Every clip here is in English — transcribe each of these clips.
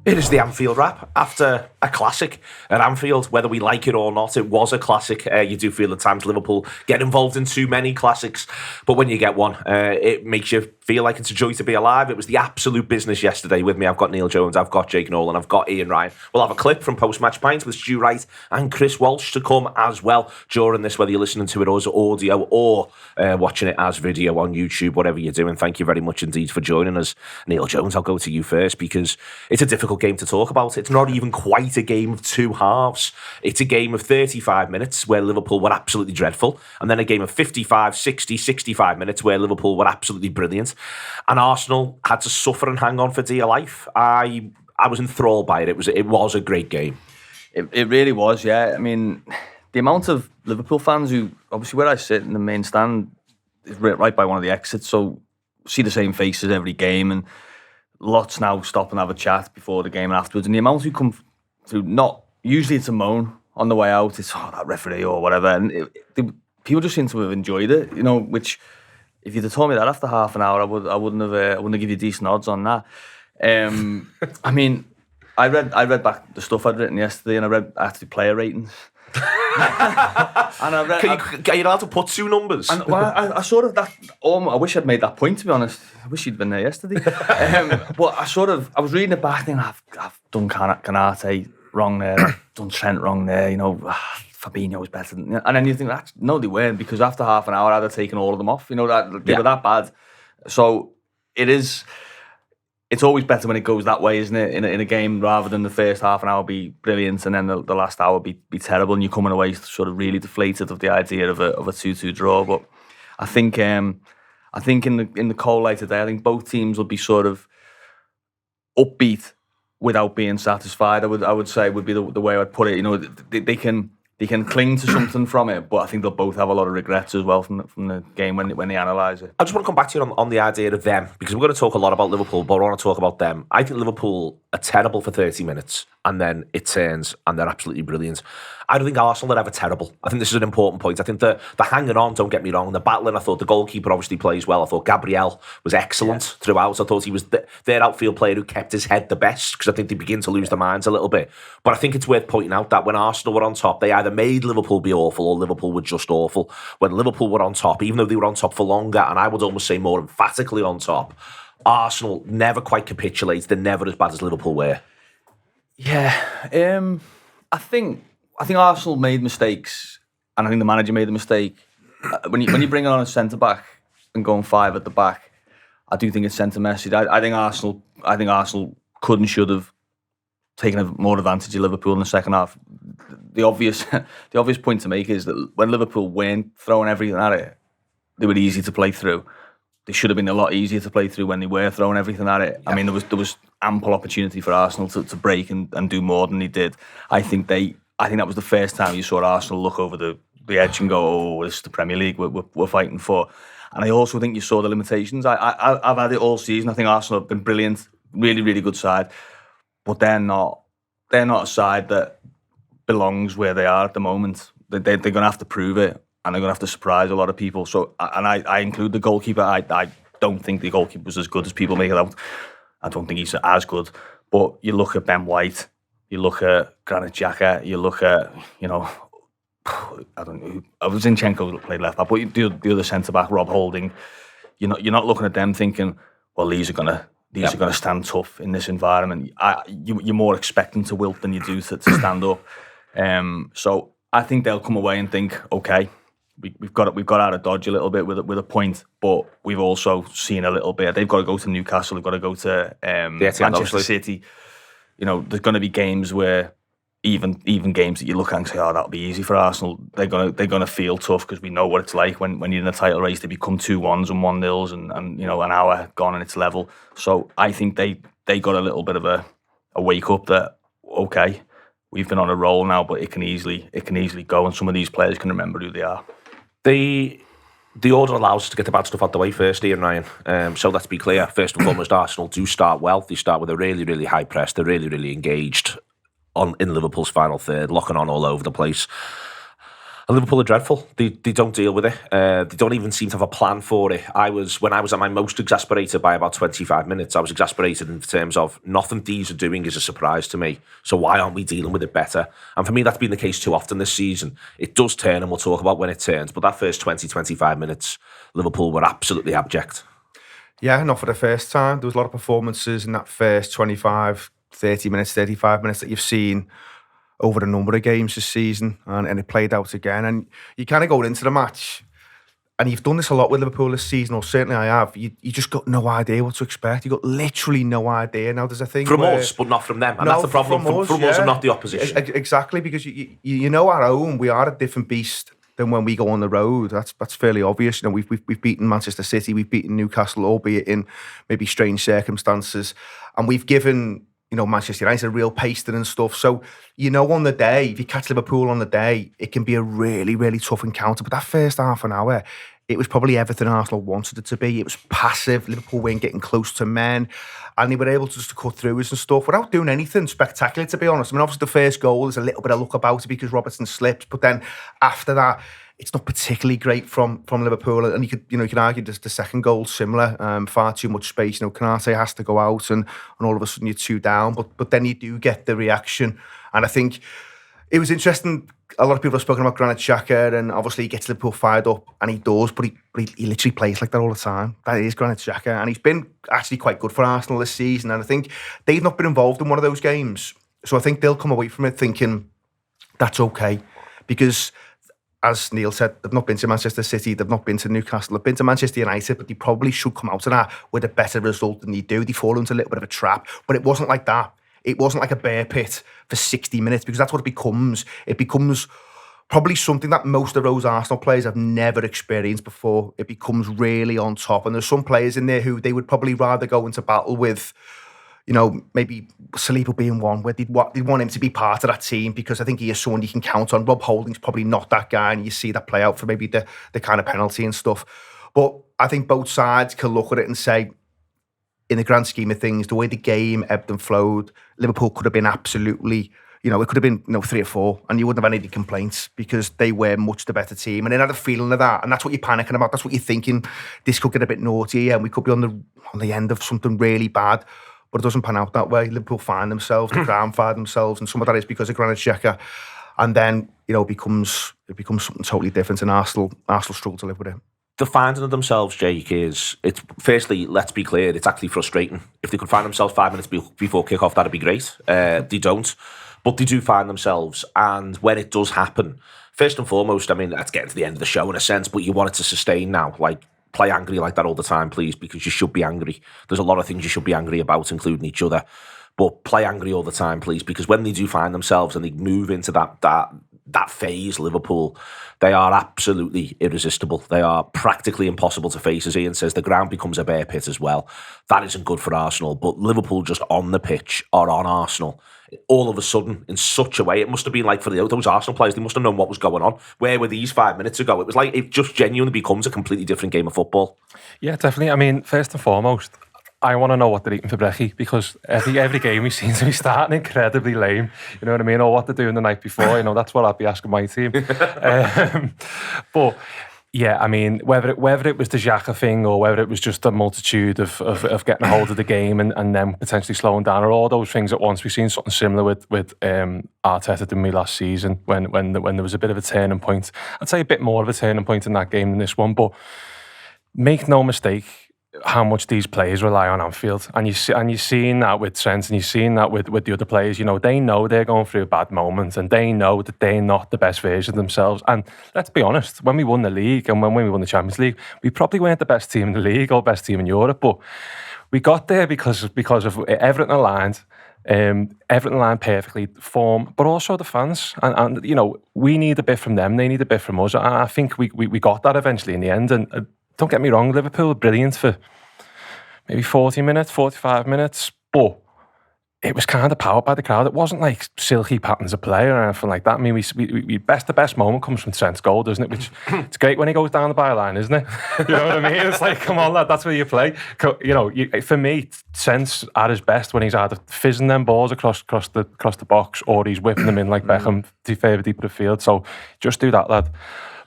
It is the Anfield Wrap after a classic at Anfield. Whether we like it or not, it was a classic. You do feel at times Liverpool get involved in too many classics, but when you get one, it makes you feel like it's a joy to be alive. It was the absolute business yesterday. With me, I've got Neil Jones, I've got Jake Nolan, I've got Ian Ryan. We'll have a clip from Post-Match Pints with Stu Wright and Chris Walsh to come as well during this, whether you're listening to it as audio or watching it as video on YouTube, whatever you're doing. Thank you very much indeed for joining us. Neil Jones, I'll go to you first because it's a difficult game to talk about. It's not even quite a game of two halves. It's a game of 35 minutes where Liverpool were absolutely dreadful, and then a game of 55, 60, 65 minutes where Liverpool were absolutely brilliant. And Arsenal had to suffer and hang on for dear life. I was enthralled by it. It was a great game. It really was, yeah. I mean, the amount of Liverpool fans who, obviously where I sit in the main stand is right by one of the exits, so see the same faces every game, and lots now stop and have a chat before the game and afterwards. And the amount who come through, not usually it's a moan on the way out. It's that referee or whatever, and people just seem to have enjoyed it. You know, which if you'd have told me that after half an hour, I wouldn't have given you decent odds on that. I mean, I read back the stuff I'd written yesterday, and I read actually player ratings. And Are you allowed to put two numbers? And I sort of that. I wish I'd made that point, to be honest. I wish you'd been there yesterday. But I was reading it back, thinking I've done Konate wrong there, I've done Trent wrong there. You know, Fabinho was better than. And then you think no, they weren't, because after half an hour I'd have taken all of them off. You know, they were that bad. So it is. It's always better when it goes that way, isn't it? In a game, rather than the first half an hour be brilliant and then the last hour be terrible, and you're coming away sort of really deflated of the idea of a 2-2 draw. But I think in the cold light today, I think both teams will be sort of upbeat without being satisfied. I would say would be the way I'd put it. You know, they can cling to something from it, but I think they'll both have a lot of regrets as well from the game when they analyse it. I just want to come back to you on the idea of them, because we're going to talk a lot about Liverpool, but I want to talk about them. I think Liverpool are terrible for 30 minutes, and then it turns, and they're absolutely brilliant. I don't think Arsenal are ever terrible. I think this is an important point. I think the hanging on, don't get me wrong, the battling, I thought the goalkeeper obviously plays well. I thought Gabriel was excellent throughout. I thought he was their outfield player who kept his head the best, because I think they begin to lose their minds a little bit. But I think it's worth pointing out that when Arsenal were on top, they either made Liverpool be awful or Liverpool were just awful. When Liverpool were on top, even though they were on top for longer, and I would almost say more emphatically on top, Arsenal never quite capitulates. They're never as bad as Liverpool were. Yeah, I think Arsenal made mistakes, and I think the manager made a mistake. When you bring on a centre back and going 5 at the back, I do think it sent a message. I think Arsenal could and should have taken more advantage of Liverpool in the second half. The obvious point to make is that when Liverpool weren't throwing everything at it, they were easy to play through. They should have been a lot easier to play through when they were throwing everything at it. Yeah. I mean, there was ample opportunity for Arsenal to break and do more than they did. I think that was the first time you saw Arsenal look over the edge and go, "Oh, this is the Premier League we're fighting for." And I also think you saw the limitations. I've had it all season. I think Arsenal have been brilliant, really, really good side, but they're not a side that belongs where they are at the moment. They're going to have to prove it, and they're going to have to surprise a lot of people. So, and I include the goalkeeper. I don't think the goalkeeper was as good as people make it out. I don't think he's as good. But you look at Ben White, you look at Granit Xhaka, you look at, you know, I don't know, Zinchenko played left back, but the other centre back, Rob Holding, you're not looking at them thinking, well, these are going to stand tough in this environment. You're more expecting to wilt than you do to stand up. So I think they'll come away and think, okay, we've got out of dodge a little bit with a point, but we've also seen a little bit. They've got to go to Newcastle. They've got to go to Manchester City. You know, there's going to be games where even games that you look at and say, oh, that'll be easy for Arsenal. They're gonna feel tough, because we know what it's like when you're in a title race. They become 2-1s and 1-0s, and you know, an hour gone and it's level. So I think they got a little bit of a wake up that, okay, we've been on a roll now, but it can easily go, and some of these players can remember who they are. The order allows us to get the bad stuff out the way first, Ian Ryan. So let's be clear. First and foremost, Arsenal do start well. They start with a really, really high press. They're really, really engaged in Liverpool's final third, locking on all over the place. Liverpool are dreadful. They don't deal with it. They don't even seem to have a plan for it. When I was at my most exasperated by about 25 minutes, I was exasperated in terms of nothing these are doing is a surprise to me. So why aren't we dealing with it better? And for me, that's been the case too often this season. It does turn, and we'll talk about when it turns. But that first 20, 25 minutes, Liverpool were absolutely abject. Yeah, not for the first time. There was a lot of performances in that first 25, 30 minutes, 35 minutes that you've seen over a number of games this season, and it played out again. And you kind of go into the match, and you've done this a lot with Liverpool this season, or certainly I have. You just got no idea what to expect. You got literally no idea. Now there's a thing from us, but not from them, and that's the problem. From us and not the opposition. Exactly, because you know our own. We are a different beast than when we go on the road. That's fairly obvious. You know, we've beaten Manchester City, we've beaten Newcastle, albeit in maybe strange circumstances, and we've given, you know, Manchester United a real pasting and stuff. So, you know, on the day, if you catch Liverpool on the day, it can be a really, really tough encounter. But that first half an hour, it was probably everything Arsenal wanted it to be. It was passive. Liverpool weren't getting close to men, and they were able to just cut through us and stuff without doing anything spectacular, to be honest. I mean, obviously the first goal, there's a little bit of luck about it because Robertson slipped, but then after that, it's not particularly great from Liverpool, and you could argue the second goal similar. Far too much space. You know, Konate has to go out, and all of a sudden you're 2 down. But then you do get the reaction, and I think it was interesting. A lot of people have spoken about Granit Xhaka, and obviously he gets Liverpool fired up, and he does. But he literally plays like that all the time. That is Granit Xhaka, and he's been actually quite good for Arsenal this season. And I think they've not been involved in one of those games, so I think they'll come away from it thinking that's okay, because, as Neil said, they've not been to Manchester City, they've not been to Newcastle, they've been to Manchester United, but they probably should come out of that with a better result than they do. They fall into a little bit of a trap, but it wasn't like that. It wasn't like a bear pit for 60 minutes, because that's what it becomes. It becomes probably something that most of those Arsenal players have never experienced before. It becomes really on top, and there's some players in there who they would probably rather go into battle with, you know, maybe Saliba being one, where they'd want him to be part of that team, because I think he is someone you can count on. Rob Holding's probably not that guy, and you see that play out for maybe the kind of penalty and stuff. But I think both sides can look at it and say, in the grand scheme of things, the way the game ebbed and flowed, Liverpool could have been absolutely, you know, it could have been, you know, 3 or 4, and you wouldn't have had any complaints, because they were much the better team. And they had a feeling of that, and that's what you're panicking about. That's what you're thinking. This could get a bit naughty, and we could be on the end of something really bad. But it doesn't pan out that way. Liverpool find themselves, the ground find themselves, and some of that is because of Granit Xhaka. And then, you know, it becomes something totally different, and Arsenal struggle to live with it. The finding of themselves, Jake, it's firstly, let's be clear, it's actually frustrating. If they could find themselves 5 minutes before kick-off, that'd be great. They don't. But they do find themselves, and when it does happen, first and foremost, I mean, that's getting to the end of the show in a sense, but you want it to sustain now. Like, play angry like that all the time, please, because you should be angry. There's a lot of things you should be angry about, including each other. But play angry all the time, please, because when they do find themselves and they move into that phase, Liverpool, they are absolutely irresistible. They are practically impossible to face. As Ian says, the ground becomes a bear pit as well. That isn't good for Arsenal, but Liverpool just on the pitch are on Arsenal. All of a sudden, in such a way, it must have been like for those Arsenal players, they must have known what was going on. Where were these 5 minutes ago? It was like it just genuinely becomes a completely different game of football. Yeah, definitely. I mean, first and foremost, I want to know what they're eating for brekkie, because every game we seem to be starting incredibly lame. You know what I mean? Or what they're doing the night before. You know, that's what I'd be asking my team. But yeah, I mean, whether it was the Xhaka thing, or whether it was just a multitude of getting a hold of the game and then potentially slowing down, or all those things at once. We've seen something similar with Arteta to me last season when there was a bit of a turning point. I'd say a bit more of a turning point in that game than this one. But make no mistake how much these players rely on Anfield, and you're seeing that with Trent, and you're seeing that with the other players. You know, they know they're going through a bad moment, and they know that they're not the best version of themselves. And let's be honest, when we won the league and when we won the Champions League, we probably weren't the best team in the league or best team in Europe, but we got there because of everything aligned. Everything aligned perfectly, form, but also the fans, and you know, we need a bit from them, they need a bit from us, and I think we got that eventually in the end. And don't get me wrong, Liverpool were brilliant for maybe 40 minutes, 45 minutes, but it was kind of powered by the crowd. It wasn't like silky patterns of play or anything like that. I mean, the best moment comes from Trent's goal, doesn't it? Which it's great when he goes down the byline, isn't it? You know what I mean? It's like, come on, lad, that's where you play. You know, for me, Trent's at his best when he's either fizzing them balls across the box or he's whipping them in like Beckham to favour deeper the field. So just do that, lad.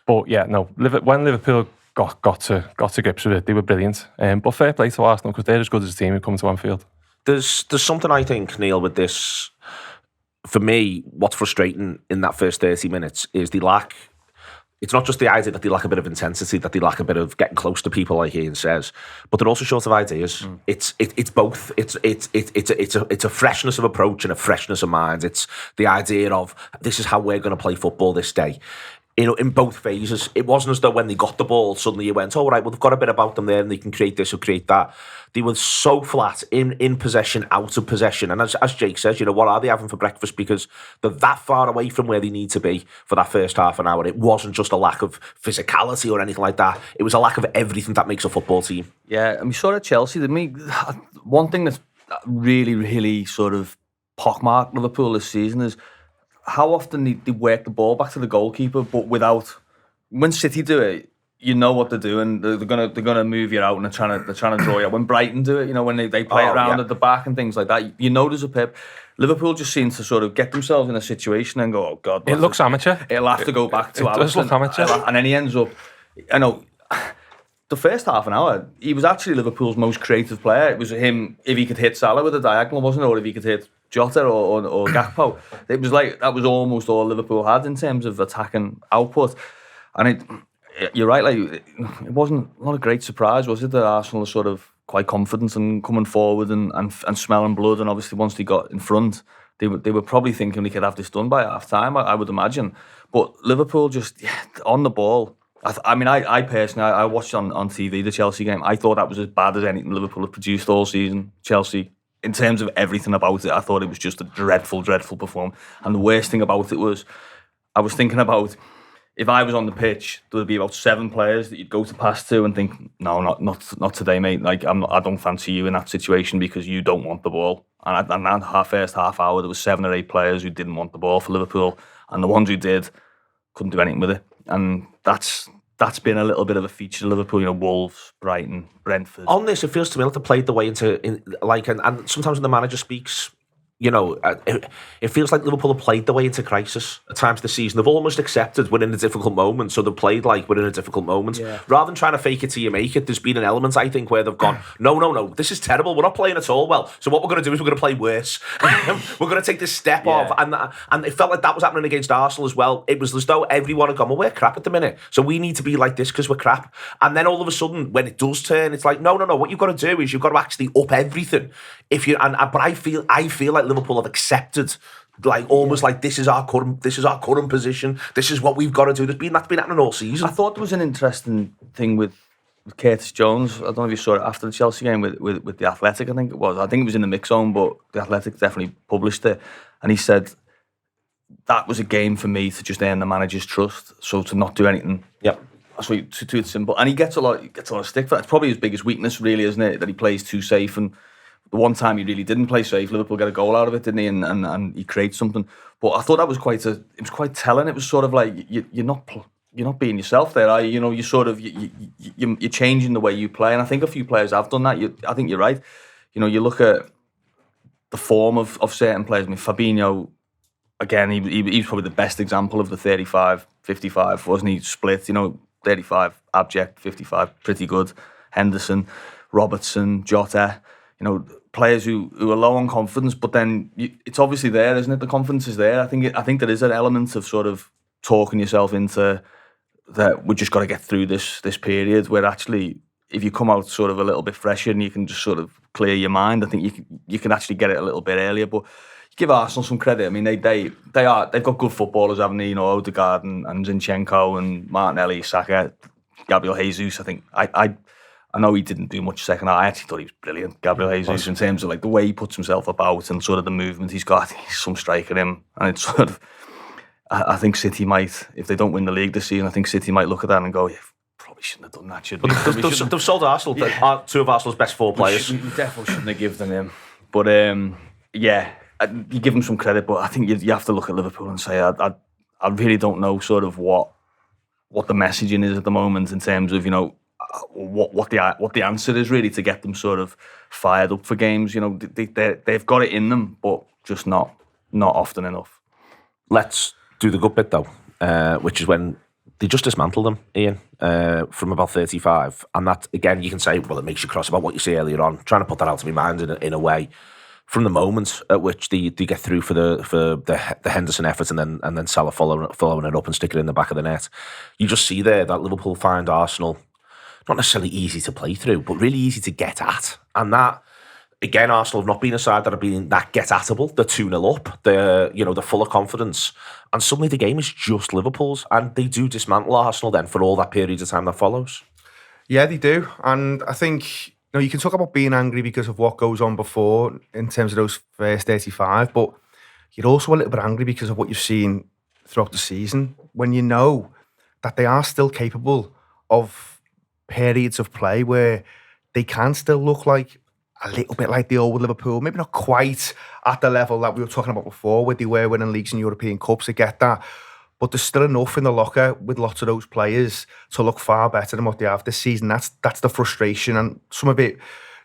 But yeah, no. When Liverpool got to grips with it, they were brilliant. But fair play to Arsenal because they're as good as a team who come to Anfield. There's something I think, Neil, with this. For me, what's frustrating in that first 30 minutes is they lack. It's not just the idea that they lack a bit of intensity, that they lack a bit of getting close to people, like Ian says, but they're also short of ideas. It's both. It's a freshness of approach and a freshness of mind. It's the idea of this is how we're going to play football this day. You know, in both phases, it wasn't as though when they got the ball, suddenly you went, oh, right, well, they've got a bit about them there and they can create this or create that. They were so flat in possession, out of possession. And as Jake says, you know, what are they having for breakfast? Because they're that far away from where they need to be for that first half an hour. It wasn't just a lack of physicality or anything like that. It was a lack of everything that makes a football team. Yeah, and we saw at Chelsea, didn't we? One thing that's really, really sort of pockmarked Liverpool this season is how often they work the ball back to the goalkeeper, but without. When City do it, you know what they're doing. They're gonna move you out and they're trying to draw you out. When Brighton do it, you know, when they play it around at the back and things like that, you know there's a pip. Liverpool just seem to sort of get themselves in a situation and go, oh God, it looks amateur. It'll have to go back to Alisson. It does look amateur, and then he ends up. I know. The first half an hour, he was actually Liverpool's most creative player. It was him, if he could hit Salah with a diagonal, wasn't it? Or if he could hit Jota or Gakpo. It was like, that was almost all Liverpool had in terms of attacking output. And you're right, like, it wasn't not a great surprise, was it, that Arsenal was sort of quite confident and coming forward and smelling blood. And obviously once they got in front, they were probably thinking they could have this done by half time, I would imagine. But Liverpool just, on the ball, I personally, I watched on TV the Chelsea game. I thought that was as bad as anything Liverpool have produced all season. Chelsea, in terms of everything about it, I thought it was just a dreadful, dreadful performance. And the worst thing about it was, I was thinking about, if I was on the pitch, there would be about 7 players that you'd go to pass to and think, no, not today, mate. Like, I don't fancy you in that situation because you don't want the ball. And that first half hour, there was 7 or 8 players who didn't want the ball for Liverpool, and the ones who did couldn't do anything with it. And that's been a little bit of a feature of Liverpool, you know, Wolves, Brighton, Brentford. On this, it feels to me like they played the way and sometimes when the manager speaks, you know, it feels like Liverpool have played their way into crisis at times this season. They've almost accepted we're in a difficult moment, so they've played like we're in a difficult moment. Yeah. Rather than trying to fake it till you make it, there's been an element, I think, where they've gone, no, this is terrible. We're not playing at all well. So what we're going to do is we're going to play worse. We're going to take this step off. And it felt like that was happening against Arsenal as well. It was as though everyone had gone, well, we're crap at the minute, so we need to be like this because we're crap. And then all of a sudden, when it does turn, it's like, no. What you've got to do is you've got to actually up everything. But I feel like Liverpool have accepted, like almost like this is our current position. This is what we've got to do. That's been happening all season. I thought there was an interesting thing with Curtis Jones. I don't know if you saw it after the Chelsea game with the Athletic. I think it was in the mix zone, but the Athletic definitely published it, and he said that was a game for me to just earn the manager's trust. So to not do anything. Yep. That's what to it simple, and he gets a lot of stick for that. It's probably his biggest weakness, really, isn't it? That he plays too safe. And the one time he really didn't play safe, Liverpool got a goal out of it, didn't he? And he creates something. But I thought that was quite telling. It was sort of like you're not being yourself there, are you? You know, you sort of you're changing the way you play, and I think a few players have done that. I think you're right. You know, you look at the form of certain players. I mean, Fabinho, again, he's probably the best example of the 35-55, wasn't he? Split, you know. 35 abject, 55 pretty good. Henderson, Robertson, Jota, you know, players who are low on confidence, but then it's obviously there, isn't it? The confidence is there. I think there is an element of sort of talking yourself into that. We just got to get through this period where actually, if you come out sort of a little bit fresher and you can just sort of clear your mind, I think you can actually get it a little bit earlier. But give Arsenal some credit. I mean, they've got good footballers, haven't they? You know, Odegaard and Zinchenko and Martinelli, Saka, Gabriel Jesus. I think I know he didn't do much second half. I actually thought he was brilliant, Gabriel Jesus, in terms of like the way he puts himself about and sort of the movement he's got. He's some striker in him, and it's sort of. I think City might, if they don't win the league this season, I think City might look at that and go, yeah, probably shouldn't have done that, should we? But they've sold Arsenal, 2 of Arsenal's best 4 players. We definitely shouldn't have given them him. But yeah, you give them some credit, but I think you have to look at Liverpool and say, I really don't know sort of what the messaging is at the moment in terms of, you know, what the answer is really to get them sort of fired up for games. You know, they've got it in them, but just not often enough. Let's do the good bit though, which is when they just dismantled them, Ian, from about 35. And that, again, you can say, well, it makes you cross about what you say earlier on. Trying to put that out of my mind in a way. From the moment at which they get through for the Henderson effort and then Salah following it up and sticking it in the back of the net, you just see there that Liverpool find Arsenal not necessarily easy to play through, but really easy to get at. And that, again, Arsenal have not been a side that have been that get-atable. They're 2-0 up. They're full of confidence. And suddenly the game is just Liverpool's. And they do dismantle Arsenal then for all that period of time that follows. Yeah, they do. And I think, you can talk about being angry because of what goes on before in terms of those first 35, but you're also a little bit angry because of what you've seen throughout the season when you know that they are still capable of periods of play where they can still look like a little bit like the old Liverpool, maybe not quite at the level that we were talking about before where they were winning leagues and European Cups, I get that. But there's still enough in the locker with lots of those players to look far better than what they have this season. That's the frustration. And some of it,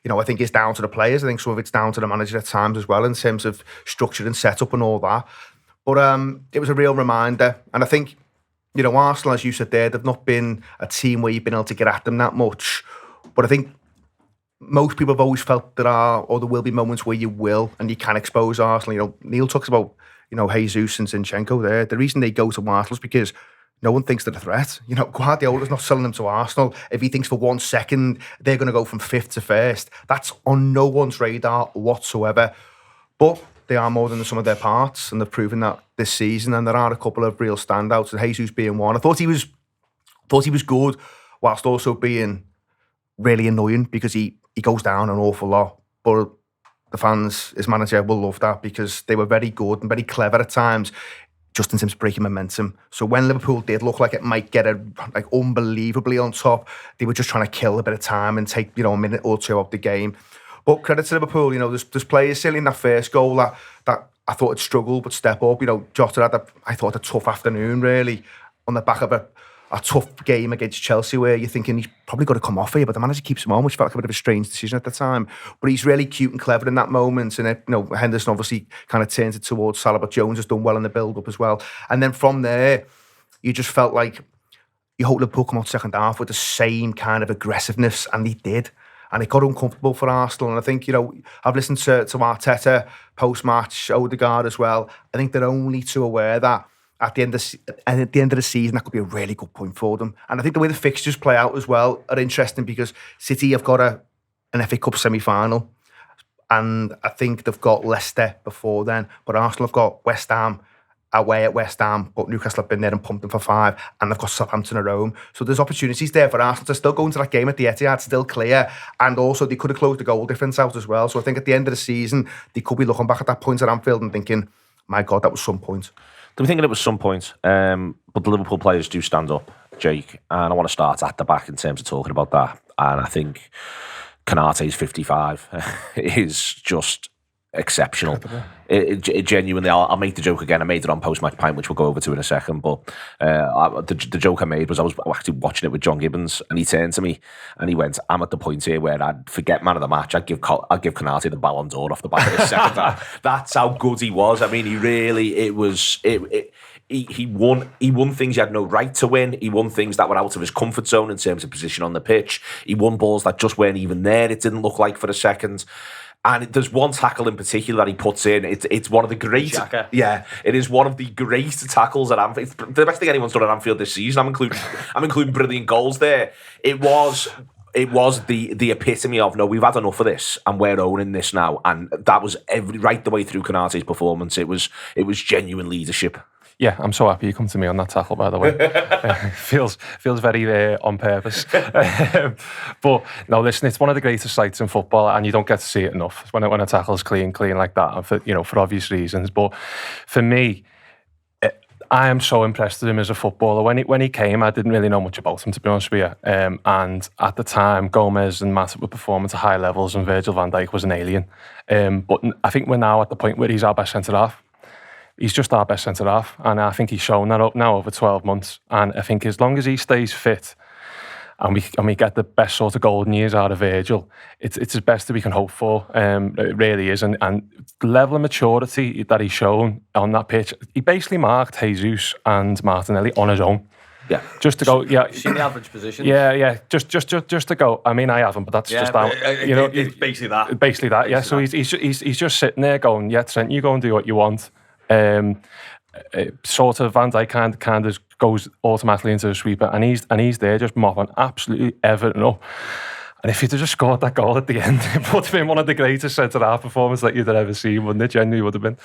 I think is down to the players. I think some of it's down to the manager at times as well in terms of structure and setup and all that. But it was a real reminder. And I think, Arsenal, as you said there, they've not been a team where you've been able to get at them that much. But I think most people have always felt there will be moments where you will and you can expose Arsenal. Neil talks about Jesus and Zinchenko there. The reason they go to Arsenal is because no one thinks they're a threat. Guardiola's not selling them to Arsenal. If he thinks for 1 second they're going to go from 5th to 1st, that's on no one's radar whatsoever. But they are more than the sum of their parts, and they've proven that this season. And there are a couple of real standouts, and Jesus being one. I thought he was good, whilst also being really annoying because he goes down an awful lot. But the fans, his manager, will love that because they were very good and very clever at times, just in terms of breaking momentum. So when Liverpool did look like it might get unbelievably on top, they were just trying to kill a bit of time and take a minute or two out the game. But credit to Liverpool, there's players still in that first goal that I thought had struggled but step up. Jota had I thought a tough afternoon really on the back of a tough game against Chelsea where you're thinking he's probably got to come off here, but the manager keeps him on, which felt like a bit of a strange decision at the time. But he's really cute and clever in that moment. And Henderson obviously kind of turns it towards Salah, but Jones has done well in the build-up as well. And then from there, you just felt like you hope Liverpool come out second half with the same kind of aggressiveness, and they did. And it got uncomfortable for Arsenal. And I think, I've listened to Arteta post-match, Odegaard as well. I think they're only too aware that at the end of the season, that could be a really good point for them. And I think the way the fixtures play out as well are interesting because City have got an FA Cup semi-final, and I think they've got Leicester before then. But Arsenal have got West Ham away at West Ham, but Newcastle have been there and pumped them for 5, and they've got Southampton at home. So there's opportunities there for Arsenal to still go into that game at the Etihad, still clear, and also they could have closed the goal difference out as well. So I think at the end of the season, they could be looking back at that point at Anfield and thinking, my God, that was some point. They were thinking it was some point, but the Liverpool players do stand up, Jake, and I want to start at the back in terms of talking about that. And I think Konate's 55 is just exceptional. It genuinely, I'll make the joke again. I made it on post-match pint, which we'll go over to in a second. But the joke I made was I was actually watching it with John Gibbons, and he turned to me and he went, "I'm at the point here where I'd forget man of the match. I'd give Konate the Ballon d'Or off the back of the second half." That's how good he was. I mean, he really, he won things he had no right to win. He won things that were out of his comfort zone in terms of position on the pitch. He won balls that just weren't even there. It didn't look like for a second. And there's one tackle in particular that he puts in. It's one of the great... Xhaka. Yeah, it is one of the great tackles at Anfield. It's the best thing anyone's done at Anfield this season. I'm including brilliant goals there. It was the epitome of, no, we've had enough of this and we're owning this now. And that was right the way through Konate's performance. It was genuine leadership. Yeah, I'm so happy you come to me on that tackle, by the way. Feels very on purpose. But no, listen, it's one of the greatest sights in football, and you don't get to see it enough when a tackle's clean like that, for obvious reasons. But for me, I am so impressed with him as a footballer. When he came, I didn't really know much about him, to be honest with you. And at the time, Gomez and Matip were performing to high levels, and Virgil van Dijk was an alien. But I think we're now at the point where he's our best centre-half. He's just our best centre-half, and I think he's shown that up now over 12 months. And I think as long as he stays fit, and we get the best sort of golden years out of Virgil, it's as best that we can hope for. It really is. And the level of maturity that he's shown on that pitch, he basically marked Jesus and Martinelli on his own. Yeah. Just to go, yeah. You've seen the average position. Yeah. Just to go. I mean, I haven't, but that's just how, you know. It's basically that. Basically that, yeah. So he's just sitting there going, yeah, Trent, you go and do what you want. Sort of Van Dijk kind of goes automatically into the sweeper, and he's there just mopping absolutely everything up. And if he'd have just scored that goal at the end, it would have been one of the greatest centre-half performances that you'd have ever seen, wouldn't it? Genuinely would have been.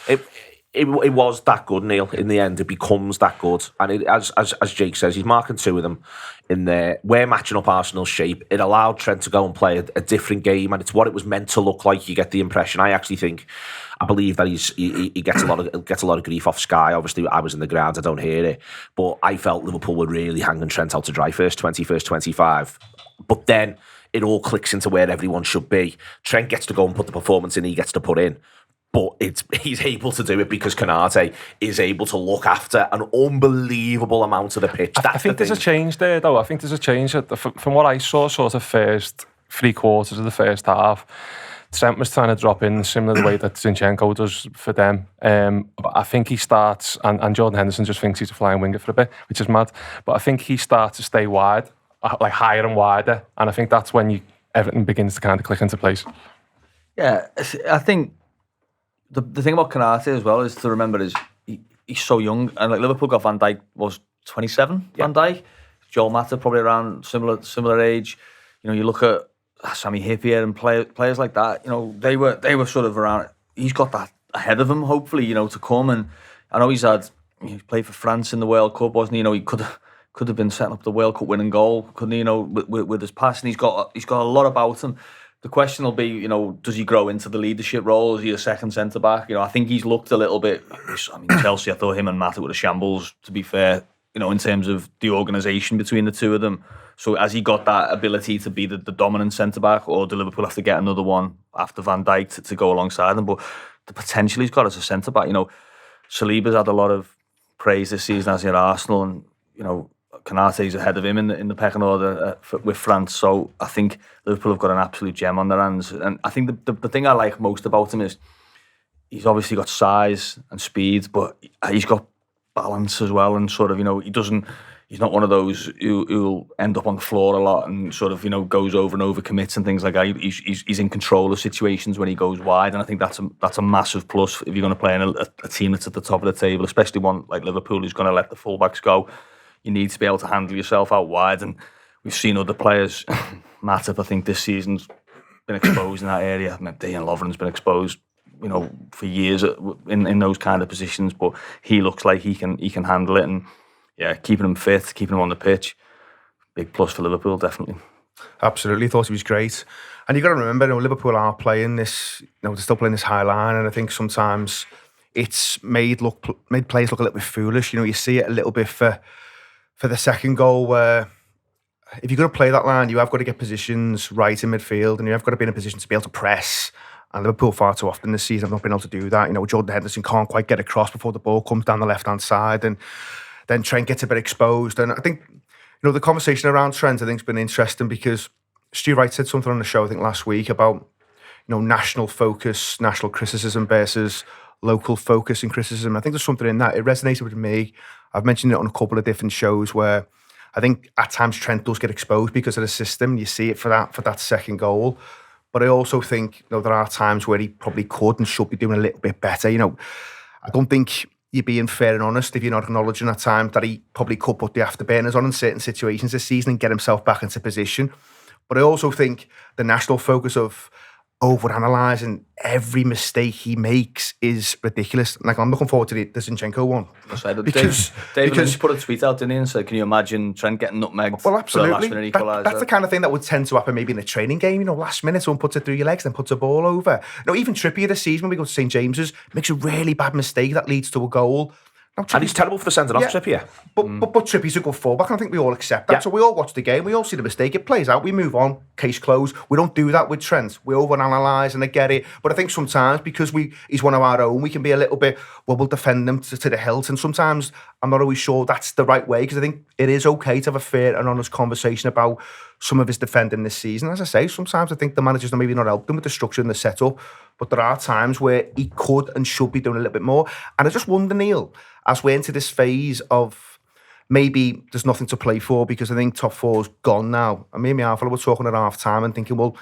It was that good, Neil. In the end, it becomes that good. And as Jake says, he's marking two of them in there. We're matching up Arsenal's shape. It allowed Trent to go and play a different game, and it's what it was meant to look like. You get the impression. I believe that he gets a lot of grief off Sky. Obviously, I was in the ground. I don't hear it, but I felt Liverpool were really hanging Trent out to dry first 20, first 25. But then it all clicks into where everyone should be. Trent gets to go and put the performance in. He gets to put in. But he's able to do it because Konate is able to look after an unbelievable amount of the pitch. I think there's a change there, though. I think there's a change. From what I saw, sort of first 3 quarters of the first half, Trent was trying to drop in similar the way that Zinchenko does for them. But I think he starts, and Jordan Henderson just thinks he's a flying winger for a bit, which is mad. But I think he starts to stay wide, like higher and wider. And I think that's when everything begins to kind of click into place. Yeah, I think the thing about Konate as well is to remember is he's so young, and like Liverpool got Van Dijk was 27. Yeah. Van Dijk, Joel Matip probably around similar age. You know, you look at Sami Hyypiä and players like that. You know, they were sort of around. He's got that ahead of him, hopefully. You know, to come, and I know he played for France in the World Cup, wasn't he? You know, he could have been setting up the World Cup winning goal, couldn't he? You know, with his passing, he's got a lot about him. The question will be, you know, does he grow into the leadership role? Is he a second centre-back? You know, I think he's looked a little bit... I mean, Chelsea, I thought him and Matip were the shambles, to be fair, you know, in terms of the organisation between the two of them. So has he got that ability to be the dominant centre-back, or do Liverpool have to get another one after Van Dijk to go alongside him? But the potential he's got as a centre-back, you know, Saliba's had a lot of praise this season as he at Arsenal, and, you know, Konate's ahead of him in the pecking order with France. So I think Liverpool have got an absolute gem on their hands. And I think the thing I like most about him is he's obviously got size and speed, but he's got balance as well. And sort of, you know, he's not one of those who'll end up on the floor a lot and sort of, you know, goes over and over commits and things like that. He's in control of situations when he goes wide. And I think that's a massive plus if you're going to play in a team that's at the top of the table, especially one like Liverpool who's going to let the fullbacks go. You need to be able to handle yourself out wide, and we've seen other players. Matip, I think this season's been exposed in that area. I mean, Dejan Lovren's been exposed, you know, for years in those kind of positions. But he looks like he can handle it, and yeah, keeping him fit, keeping him on the pitch, big plus for Liverpool, definitely. Absolutely, thought he was great. And you've got to remember, you know, Liverpool are playing this, you know, they're still playing this high line, and I think sometimes it's made players look a little bit foolish. You know, you see it a little bit for the second goal, where if you're going to play that line, you have got to get positions right in midfield, and you have got to be in a position to be able to press. And Liverpool far too often this season have not been able to do that. You know, Jordan Henderson can't quite get across before the ball comes down the left-hand side, and then Trent gets a bit exposed. And I think, you know, the conversation around Trent, I think, has been interesting because Stu Wright said something on the show, I think, last week about, you know, national focus, national criticism versus local focus and criticism. I think there's something in that. It resonated with me. I've mentioned it on a couple of different shows where I think at times Trent does get exposed because of the system. You see it for that second goal. But I also think, you know, there are times where he probably could and should be doing a little bit better. You know, I don't think you're being fair and honest if you're not acknowledging at times that he probably could put the afterburners on in certain situations this season and get himself back into position. But I also think the national focus of overanalyzing every mistake he makes is ridiculous. Like, I'm looking forward to the Zinchenko one. Because David Lynch put a tweet out, didn't he, and said, can you imagine Trent getting nutmegged? Well, absolutely. For the last minute equaliser? That's the kind of thing that would tend to happen maybe in a training game. You know, last minute someone puts it through your legs, then puts a ball over. You know, even Trippier this season when we go to St James's makes a really bad mistake that leads to a goal. And he's terrible for the centre-off, Trippier. But Trippier's a good fullback, and I think we all accept that. Yeah. So we all watch the game, we all see the mistake, it plays out, we move on, case closed. We don't do that with Trent. We overanalyse, and I get it. But I think sometimes, because he's one of our own, we can be a little bit, well, we'll defend him to the hilt. And sometimes I'm not always sure that's the right way, because I think it is okay to have a fair and honest conversation about some of his defending this season. As I say, sometimes I think the manager's maybe not helped him with the structure and the setup, but there are times where he could and should be doing a little bit more. And I just wonder, Neil, as we're into this phase of maybe there's nothing to play for, because I think top four's gone now. And me and my half were talking at half time and thinking, well,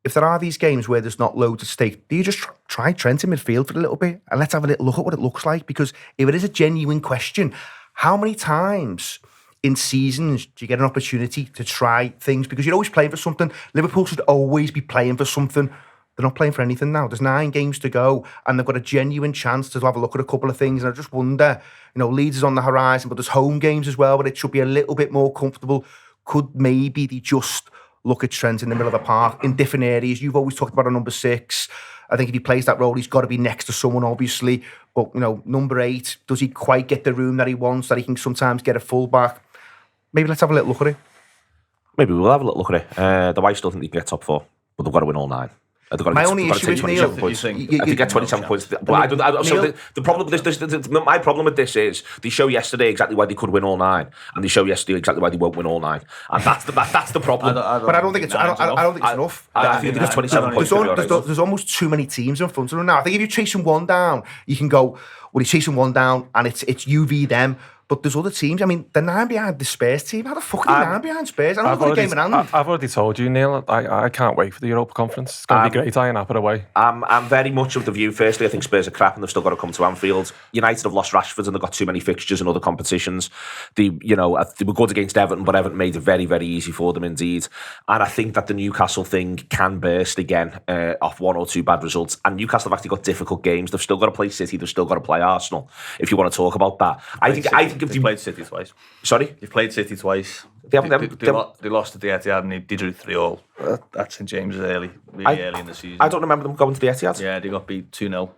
if there are these games where there's not loads at stake, do you just try Trent in midfield for a little bit and let's have a little look at what it looks like? Because if it is a genuine question, how many times in seasons do you get an opportunity to try things? Because you're always playing for something. Liverpool should always be playing for something. They're not playing for anything now. There's 9 games to go, and they've got a genuine chance to have a look at a couple of things. And I just wonder, Leeds is on the horizon, but there's home games as well, but it should be a little bit more comfortable. Could maybe they just look at Trent in the middle of the park in different areas? You've always talked about a number 6. I think if he plays that role, he's got to be next to someone, obviously. But, number 8, does he quite get the room that he wants, that he can sometimes get a full-back? Maybe let's have a little look at it. Maybe we'll have a little look at it. The Whites still think they can get top 4, but they've got to win all 9. My only issue is, Neil, I think they get 27 points. But I don't. So the problem with this, my problem with this is they show yesterday exactly why they could win all 9, and they show yesterday exactly why they won't win all 9, and that's the problem. But I don't think it's enough. I think they get 27 points. There's almost too many teams in front of them now. I think if you're chasing one down, you can go, well, he's chasing one down, and it's UV them. But there's other teams. I mean, the 9 behind the Spurs team. How the fuck are they 9 behind Spurs? I don't know the game in hand. I've already told you, Neil. I can't wait for the Europa Conference. It's going to be great. Iron Apple away. I'm very much of the view. Firstly, I think Spurs are crap and they've still got to come to Anfield. United have lost Rashford and they've got too many fixtures in other competitions. They were good against Everton, but Everton made it very, very easy for them indeed. And I think that the Newcastle thing can burst again off 1 or 2 bad results. And Newcastle have actually got difficult games. They've still got to play City. They've still got to play Arsenal. If you want to talk about that, I think if you played City twice. Sorry? You've played City twice. They lost at the Etihad and they drew 3-3. At St James's early in the season. I don't remember them going to the Etihad. Yeah, they got beat 2-0.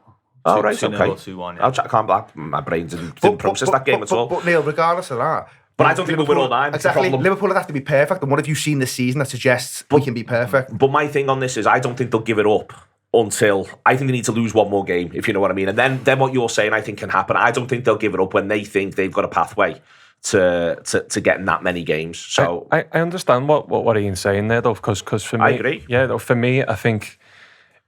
Oh, right, 2-0 okay. or 2-1, yeah. I can't believe my brain didn't process that game at all. But Neil, regardless of that... But I don't think we'll win all 9. Exactly. Liverpool would have to be perfect. And what have you seen this season that suggests we can be perfect? But my thing on this is I don't think they'll give it up until I think they need to lose one more game, if you know what I mean. And then what you're saying I think can happen. I don't think they'll give it up when they think they've got a pathway to getting that many games. So I understand what Ian's saying there, though, because for me, I agree. Yeah, though, for me, I think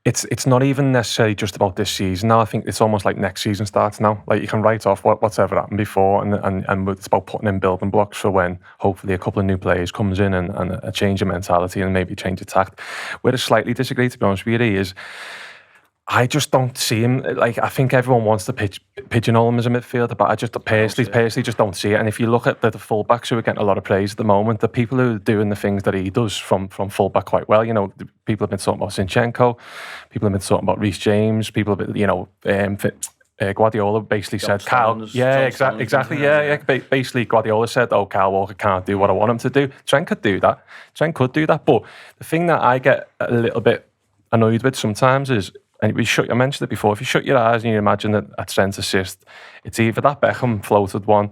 it's not even necessarily just about this season now. I think it's almost like next season starts now. Like you can write off what's ever happened before, and it's about putting in building blocks for when hopefully a couple of new players comes in and a change of mentality and maybe change of tact. Where I slightly disagree, to be honest with you, is I just don't see him. Like, I think everyone wants to pigeonhole him as a midfielder, but I just personally just don't see it. And if you look at the fullbacks who are getting a lot of praise at the moment, the people who are doing the things that he does from fullback quite well, people have been talking about Zinchenko, people have been talking about Reece James, people have been, Guardiola basically said, exactly. Basically, Guardiola said, Kyle Walker can't do what I want him to do. Trent could do that. But the thing that I get a little bit annoyed with sometimes is, and I mentioned it before, if you shut your eyes and you imagine that at Trent's assist, it's either that Beckham floated one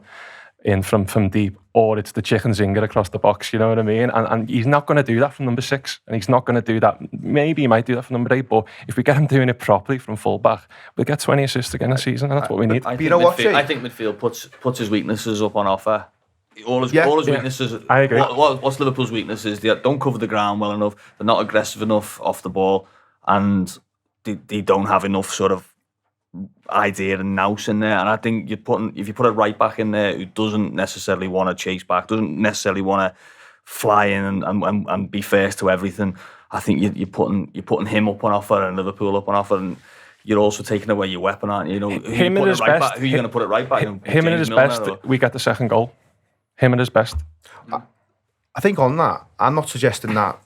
in from deep, or it's the chicken zinger across the box, you know what I mean? And he's not going to do that from number 6, and he's not going to do that. Maybe he might do that from number 8, but if we get him doing it properly from full-back, we'll get 20 assists again this season, and that's what we need. I think midfield puts his weaknesses up on offer. All his weaknesses. I agree. What's Liverpool's weaknesses? They don't cover the ground well enough. They're not aggressive enough off the ball, and they don't have enough sort of idea and nous in there. And I think if you put a right back in there who doesn't necessarily want to chase back, doesn't necessarily want to fly in and be first to everything, I think you're putting him up on offer and Liverpool up on offer, and you're also taking away your weapon, aren't you? Him at his best. Who are you going to put it right back? Him at his best. We get the second goal. Him at his best. I think on that, I'm not suggesting that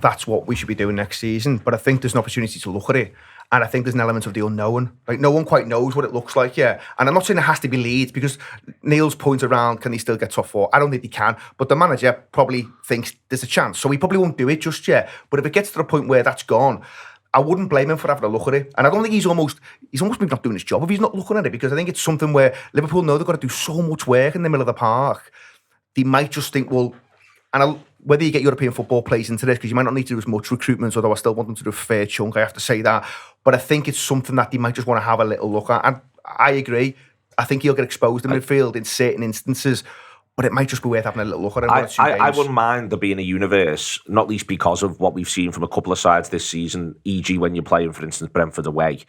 that's what we should be doing next season, but I think there's an opportunity to look at it. And I think there's an element of the unknown. Like, no one quite knows what it looks like, yeah. And I'm not saying it has to be Leeds, because Neil's point around, can he still get top 4? I don't think he can. But the manager probably thinks there's a chance. So he probably won't do it just yet. But if it gets to the point where that's gone, I wouldn't blame him for having a look at it. And I don't think he's almost maybe not doing his job if he's not looking at it, because I think it's something where Liverpool know they've got to do so much work in the middle of the park. They might just think, well, whether you get European football plays into this, because you might not need to do as much recruitment, although I still want them to do a fair chunk, I have to say that. But I think it's something that they might just want to have a little look at. And I agree. I think he'll get exposed in midfield in certain instances, but it might just be worth having a little look at it. I wouldn't mind there being a universe, not least because of what we've seen from a couple of sides this season, e.g. when you're playing, for instance, Brentford away,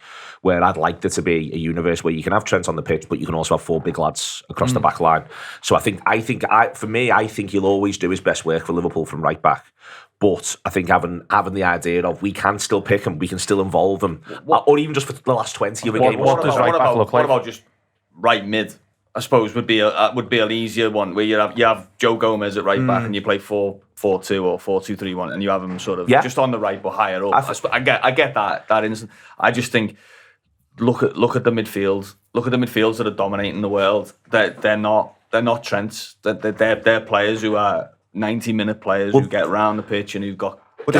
where I'd like there to be a universe where you can have Trent on the pitch, but you can also have 4 big lads across the back line. So I think he'll always do his best work for Liverpool from right back. But I think having the idea of we can still pick him, we can still involve him, or even just for the last 20 of a game. What does right back look like? What about just right mid? I suppose would be an easier one where you have Joe Gomez at right back and you play 4-4-2 or 4-2-3-1 and you have him sort of just on the right but higher up. I get that instant. I just think look at the midfield. Look at the midfields that are dominating the world. They're not Trents. They're players who are 90-minute players who get around the pitch and who've got. But the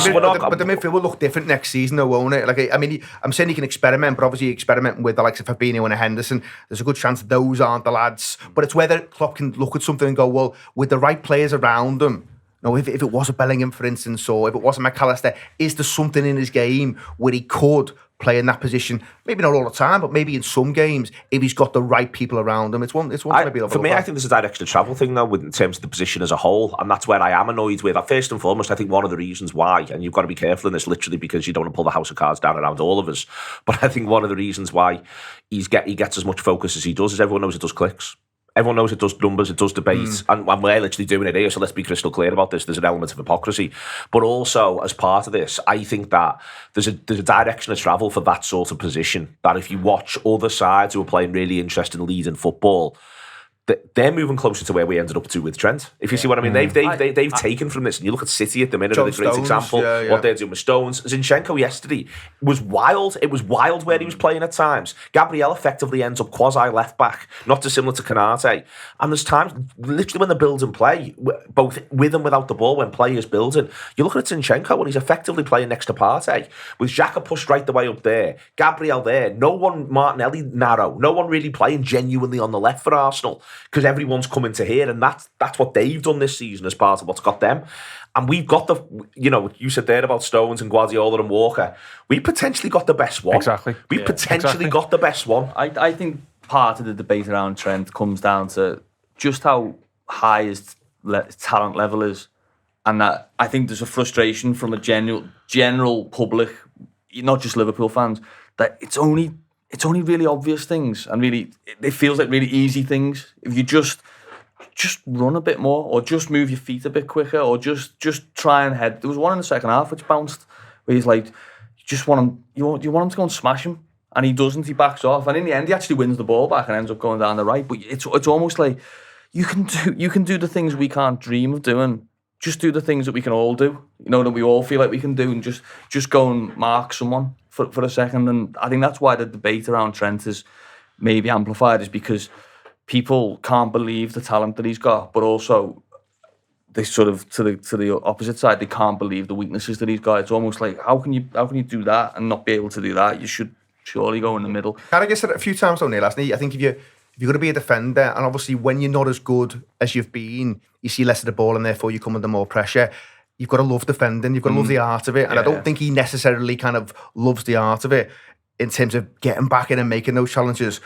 midfield will look different next season, though, won't it? Like, I mean, I'm saying you can experiment, but obviously experimenting with the likes of Fabinho and Henderson, there's a good chance those aren't the lads. But it's whether Klopp can look at something and go, well, with the right players around him, if it was a Bellingham, for instance, or if it was a McAllister, is there something in his game where he could play in that position? Maybe not all the time, but maybe in some games, if he's got the right people around him. It's one to maybe for me, I think there's a direction of travel thing, though, in terms of the position as a whole, and that's where I am annoyed with. First and foremost, I think one of the reasons why, and you've got to be careful in this, literally, because you don't want to pull the house of cards down around all of us, but I think one of the reasons why he gets as much focus as he does is everyone knows it does clicks. Everyone knows it does numbers, it does debate, and we're literally doing it here, so let's be crystal clear about this. There's an element of hypocrisy. But also, as part of this, I think that there's a direction of travel for that sort of position, that if you watch other sides who are playing really interesting leading football, they're moving closer to where we ended up to with Trent. If you see what I mean, they've taken from this, and you look at City at the minute, are the great example. What they're doing with Stones, Zinchenko yesterday was wild. It was wild where he was playing at times. Gabriel effectively ends up quasi left back, not dissimilar to Konate. And there's times, literally, when the building play, both with and without the ball, when play is building, you look at Zinchenko and he's effectively playing next to Partey, with Xhaka pushed right the way up there, Gabriel there, no one, Martinelli narrow, no one really playing genuinely on the left for Arsenal, because everyone's coming to here, and that's what they've done this season as part of what's got them. And we've got you said there about Stones and Guardiola and Walker. We potentially got the best one. Exactly. We've potentially got the best one. I think part of the debate around Trent comes down to just how high his talent level is, and that I think there's a frustration from a general public, not just Liverpool fans, that it's only really obvious things, and really it feels like really easy things. If you just run a bit more, or just move your feet a bit quicker, or just try and head. There was one in the second half which bounced, where he's like, you want him to go and smash him, and he doesn't. He backs off, and in the end, he actually wins the ball back and ends up going down the right. But it's almost like you can do the things we can't dream of doing. Just do the things that we can all do, that we all feel like we can do, and just go and mark someone for a second. And I think that's why the debate around Trent is maybe amplified, is because people can't believe the talent that he's got, but also they sort of to the opposite side, they can't believe the weaknesses that he's got. It's almost like how can you do that and not be able to do that? You should surely go in the middle. I said it a few times on there last night. I think if you're going to be a defender, and obviously when you're not as good as you've been, you see less of the ball, and therefore you come under more pressure. You've got to love defending. You've got to love the art of it. And I don't think he necessarily kind of loves the art of it in terms of getting back in and making those challenges.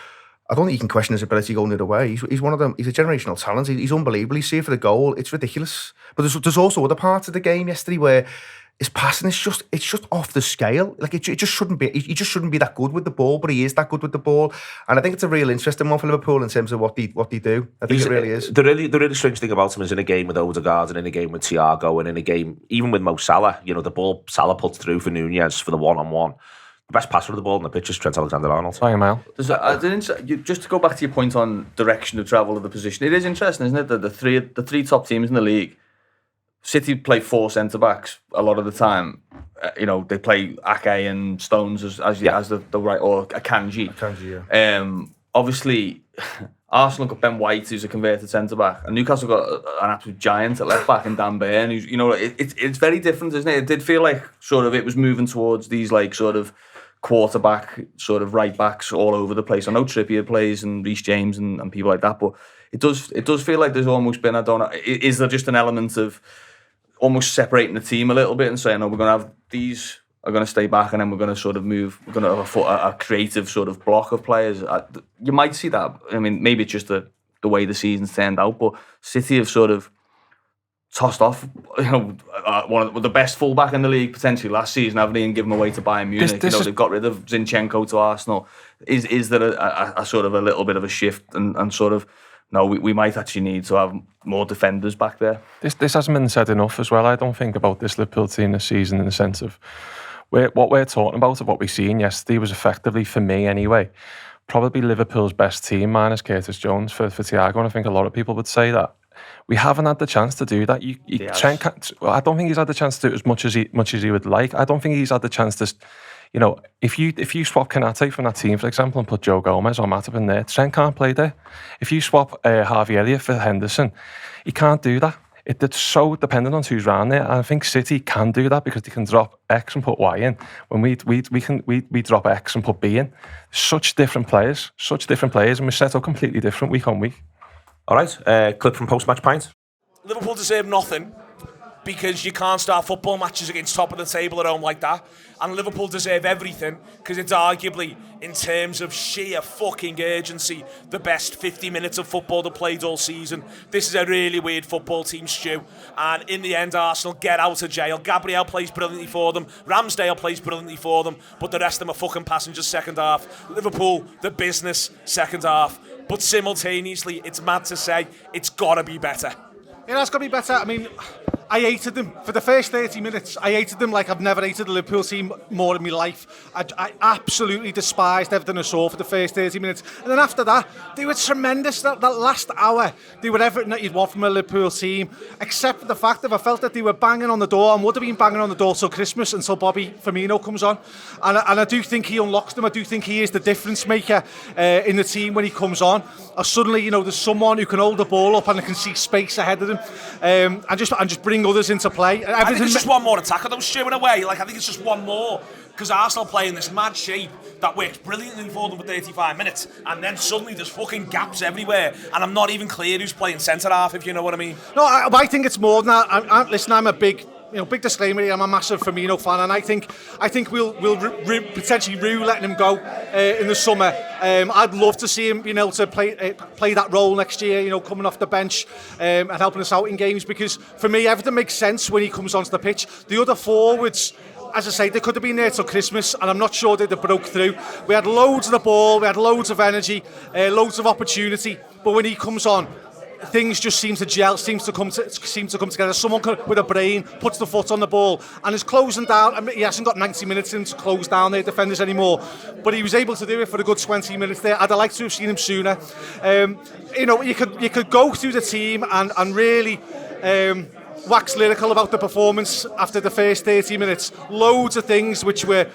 I don't think you can question his ability going the other way. He's one of them. He's a generational talent. He's unbelievable. He's here for the goal. It's ridiculous. But there's also other parts of the game yesterday where his passing is just off the scale. Like it just shouldn't be. He just shouldn't be that good with the ball, but he is that good with the ball. And I think it's a real interesting one for Liverpool in terms of what they do. I think it really is. The really strange thing about him is in a game with Odegaard and in a game with Thiago and in a game even with Mo Salah, the ball Salah puts through for Nunez for the one-on-one. The best passer of the ball in the pitch is Trent Alexander-Arnold. Hang on, just to go back to your point on direction of travel of the position, it is interesting, isn't it, that the three top teams in the league, City play 4 centre-backs a lot of the time. They play Ake and Stones as the right, or Akanji. Akanji, yeah. Obviously, Arsenal got Ben White, who's a converted centre-back, and Newcastle got an absolute giant at left-back in Dan Burn, who's, it's very different, isn't it? It did feel like sort of it was moving towards these like sort of quarterback, sort of right-backs all over the place. I know Trippier plays and Reece James and people like that, but it does feel like there's almost been, I don't know, is there just an element of almost separating the team a little bit and saying, oh, we're going to have these are going to stay back and then we're going to sort of move, we're going to have a creative sort of block of players. You might see that. I mean, maybe it's just the way the season's turned out, but City have sort of tossed off, one of the best fullback in the league potentially last season, haven't they, and given away to Bayern Munich. They've got rid of Zinchenko to Arsenal. Is there a sort of a little bit of a shift and sort of, no, we might actually need to have more defenders back there? This hasn't been said enough as well, I don't think, about this Liverpool team this season, in the sense of what we're talking about, of what we seen yesterday, was effectively, for me anyway, probably Liverpool's best team minus Curtis Jones for Thiago, and I think a lot of people would say that. We haven't had the chance to do that. Trent can't, I don't think he's had the chance to do it as much as he would like. I don't think he's had the chance to, if you swap Konate from that team, for example, and put Joe Gomez or Matip in there, Trent can't play there. If you swap Harvey Elliott for Henderson, he can't do that. It's so dependent on who's around there. And I think City can do that because they can drop X and put Y in. When we drop X and put B in. Such different players, and we're set up completely different week on week. All right, clip from post-match pint. Liverpool deserve nothing because you can't start football matches against top of the table at home like that. And Liverpool deserve everything because it's arguably, in terms of sheer fucking urgency, the best 50 minutes of football they played all season. This is a really weird football team, Stu. And in the end, Arsenal get out of jail. Gabriel plays brilliantly for them. Ramsdale plays brilliantly for them. But the rest of them are fucking passengers second half. Liverpool, the business, second half. But simultaneously, it's mad to say, it's got to be better. Yeah, it's got to be better. I mean, I hated them for the first 30 minutes. I hated them like I've never hated the Liverpool team more in my life. I absolutely despised everything I saw for the first 30 minutes. And then after that, they were tremendous. That last hour, they were everything that you'd want from a Liverpool team, except for the fact that I felt that they were banging on the door and would have been banging on the door till Christmas, until Bobby Firmino comes on. And I do think he unlocks them. I do think he is the difference maker in the team when he comes on. Or suddenly, there's someone who can hold the ball up and can see space ahead of them, and just bring others into play. I think it's just one more attacker though, Stu, in a way. Like, I think it's just one more, because Arsenal play in this mad shape that works brilliantly for them for 35 minutes, and then suddenly there's fucking gaps everywhere, and I'm not even clear who's playing centre half, if you know what I mean. No, I think it's more than that. Listen, I'm a big disclaimer here, I'm a massive Firmino fan, and I think we'll potentially rue letting him go in the summer. I'd love to see him being able to play that role next year, coming off the bench and helping us out in games, because for me everything makes sense when he comes onto the pitch. The other forwards, as I say, they could have been there till Christmas, and I'm not sure they'd have broke through. We had loads of the ball, we had loads of energy, loads of opportunity, but when he comes on, things just seem to gel, seem to come together. Someone with a brain puts the foot on the ball and is closing down. I mean, he hasn't got 90 minutes in to close down their defenders anymore, but he was able to do it for a good 20 minutes there. I'd like to have seen him sooner. You could go through the team and really wax lyrical about the performance after the first 30 minutes. Loads of things which were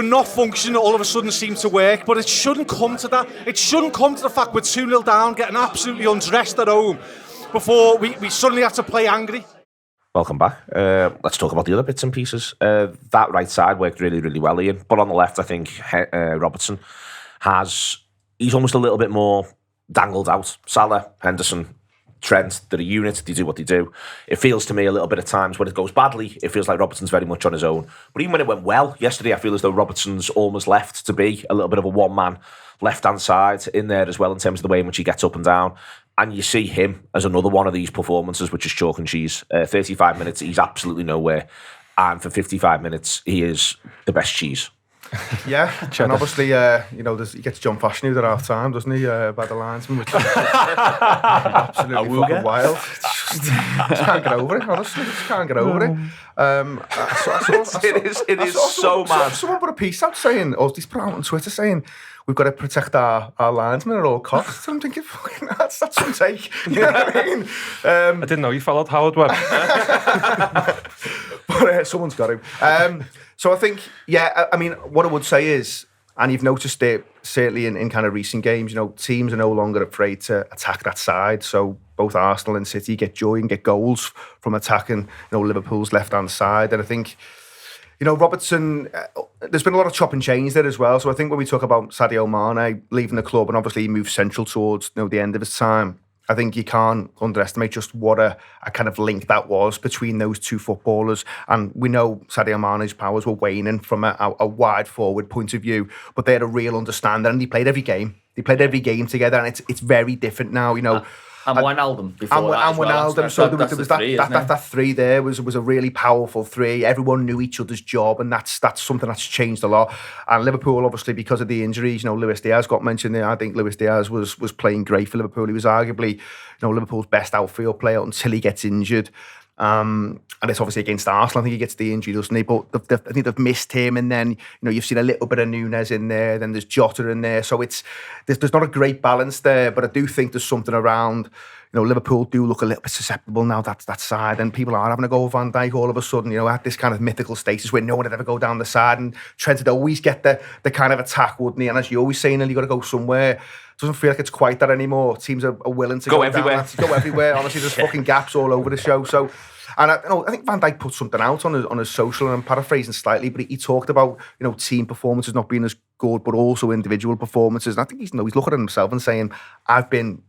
not functioning all of a sudden seem to work, but it shouldn't come to that. It shouldn't come to the fact we're 2-0 down, getting absolutely undressed at home, before we suddenly have to play angry. Welcome back. Let's talk about the other bits and pieces. That right side worked really, really well, Ian. But on the left, I think Robertson he's almost a little bit more dangled out. Salah, Henderson, Trent, they're a unit, they do what they do. It feels to me a little bit at times when it goes badly, it feels like Robertson's very much on his own. But even when it went well yesterday, I feel as though Robertson's almost left to be a little bit of a one-man left-hand side in there as well, in terms of the way in which he gets up and down. And you see him as another one of these performances, which is chalk and cheese. 35 minutes, he's absolutely nowhere. And for 55 minutes, he is the best cheese. Yeah, and obviously, he gets John Fashanu at half time, doesn't he? By the linesman, which is absolutely fucking wild. Just can't get over it, honestly. Just can't get over it. It is so mad. Someone put a piece out saying, or he's put out on Twitter saying, we've got to protect our linesmen at all costs. I'm thinking, fucking, that's some take. You know what I mean? I didn't know you followed Howard Webb. But someone's got him. So I think, I mean, what I would say is, And you've noticed it certainly in kind of recent games. Teams are no longer afraid to attack that side. So both Arsenal and City get joy and get goals from attacking, Liverpool's left-hand side. And I think, Robertson, there's been a lot of chop and change there as well. So I think when we talk about Sadio Mane leaving the club and obviously he moved central towards the end of his time, I think you can't underestimate just what a kind of link that was between those two footballers. And we know Sadio Mane's powers were waning from a wide forward point of view, but they had a real understanding and they played every game. They played every game together, and it's very different now, And Wijnaldum before that as well. Wijnaldum. So there was that three there was a really powerful three. Everyone knew each other's job, and that's something that's changed a lot. And Liverpool, obviously, because of the injuries, Luis Diaz got mentioned there. I think Luis Diaz was playing great for Liverpool. He was arguably, Liverpool's best outfield player until he gets injured. And it's obviously against Arsenal. I think he gets the injury, doesn't he? But I think they've missed him. And then, you've seen a little bit of Nunes in there. Then there's Jota in there. So there's not a great balance there. But I do think there's something around, Liverpool do look a little bit susceptible now, that side. And people are having a go with Van Dijk all of a sudden, at this kind of mythical status where no one would ever go down the side. And Trent would always get the kind of attack, wouldn't he? And as you always say, you've got to go somewhere. It doesn't feel like it's quite that anymore. Teams are willing to go everywhere. Go everywhere. Honestly, there's fucking gaps all over the show. So, and I think Van Dijk put something out on his social, and I'm paraphrasing slightly, but he talked about team performances not being as good, but also individual performances. And I think he's looking at himself and saying, I've been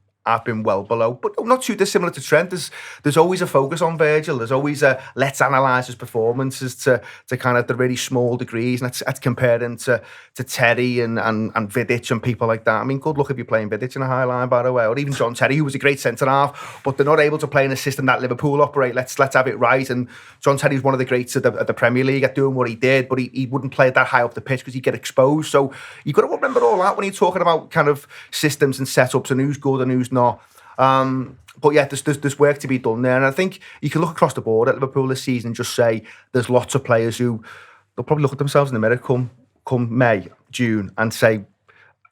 well below, but not too dissimilar to Trent. There's always a focus on Virgil. There's always a let's analyse his performances to kind of the really small degrees, and let's compare him to Terry and Vidic and people like that. I mean, good luck if you're playing Vidic in a high line, by the way, or even John Terry, who was a great centre half, but they're not able to play in a system that Liverpool operate. Let's have it right. And John Terry's one of the greats at the Premier League at doing what he did, but he wouldn't play that high up the pitch because he'd get exposed. So you've got to remember all that when you're talking about kind of systems and setups and who's good and who's not. But yeah, there's work to be done there, and I think you can look across the board at Liverpool this season and just say there's lots of players who they'll probably look at themselves in the mirror come May, June, and say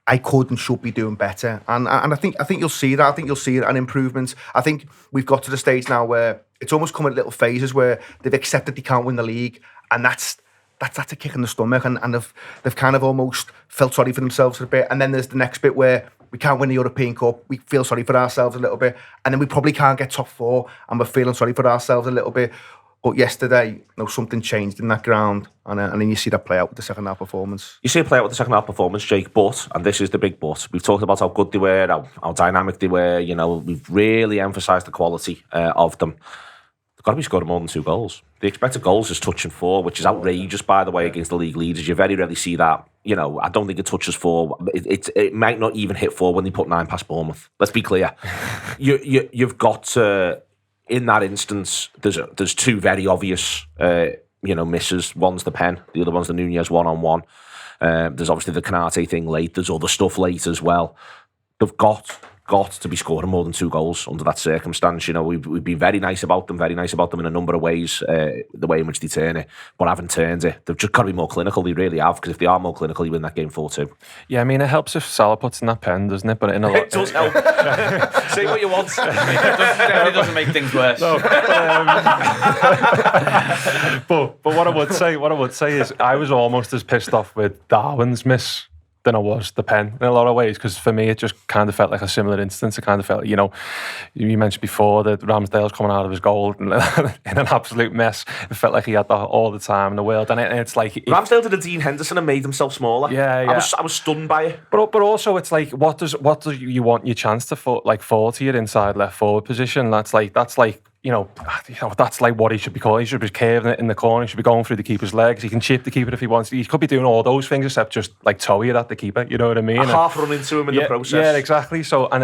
I could and should be doing better. And I think you'll see that. I think you'll see an improvement. I think we've got to the stage now where it's almost come in little phases where they've accepted they can't win the league, and that's a kick in the stomach, and they've kind of almost felt sorry for themselves a bit. And then there's the next bit where we can't win the European Cup, we feel sorry for ourselves a little bit, and then we probably can't get top four, and we're feeling sorry for ourselves a little bit. But yesterday, something changed in that ground, and then you see that play out with the second half performance. You see it play out with the second half performance, Jake, but, and this is the big but, we've talked about how good they were, how dynamic they were, we've really emphasised the quality of them. They've got to be scoring more than 2 goals. The expected goals is touching 4, which is outrageous, by the way, against the league leaders. You very rarely see that. I don't think it touches 4. It might not even hit 4 when they put 9 past Bournemouth. Let's be clear. You've got to, in that instance, there's 2 very obvious, misses. One's the pen, the other one's the Nunez one-on-one. There's obviously the Konate thing late. There's other stuff late as well. They've got to be scoring more than 2 goals under that circumstance. We've been very nice about them in a number of ways, the way in which they turn it, but haven't turned it. They've just got to be more clinical. They really have, because if they are more clinical, you win that game 4-2. Yeah, I mean, it helps if Salah puts in that pen, doesn't it? But in a lot, it does help. Say what you want. It doesn't make things worse. No, but what I would say is I was almost as pissed off with Darwin's miss than I was the pen in a lot of ways, because for me it just kind of felt like a similar instance. It kind of felt, you mentioned before that Ramsdale's coming out of his goal in an absolute mess. It felt like he had that all the time in the world, and it's like Ramsdale did a Dean Henderson and made himself smaller. Yeah. I was stunned by it. But also it's like, what do you want your chance to fall to your inside left forward position? That's like. That's like what he should be calling. He should be curving it in the corner. He should be going through the keeper's legs. He can chip the keeper if he wants. He could be doing all those things except just like toe it at the keeper. You know what I mean? Half run into him in the process. Yeah, exactly. So and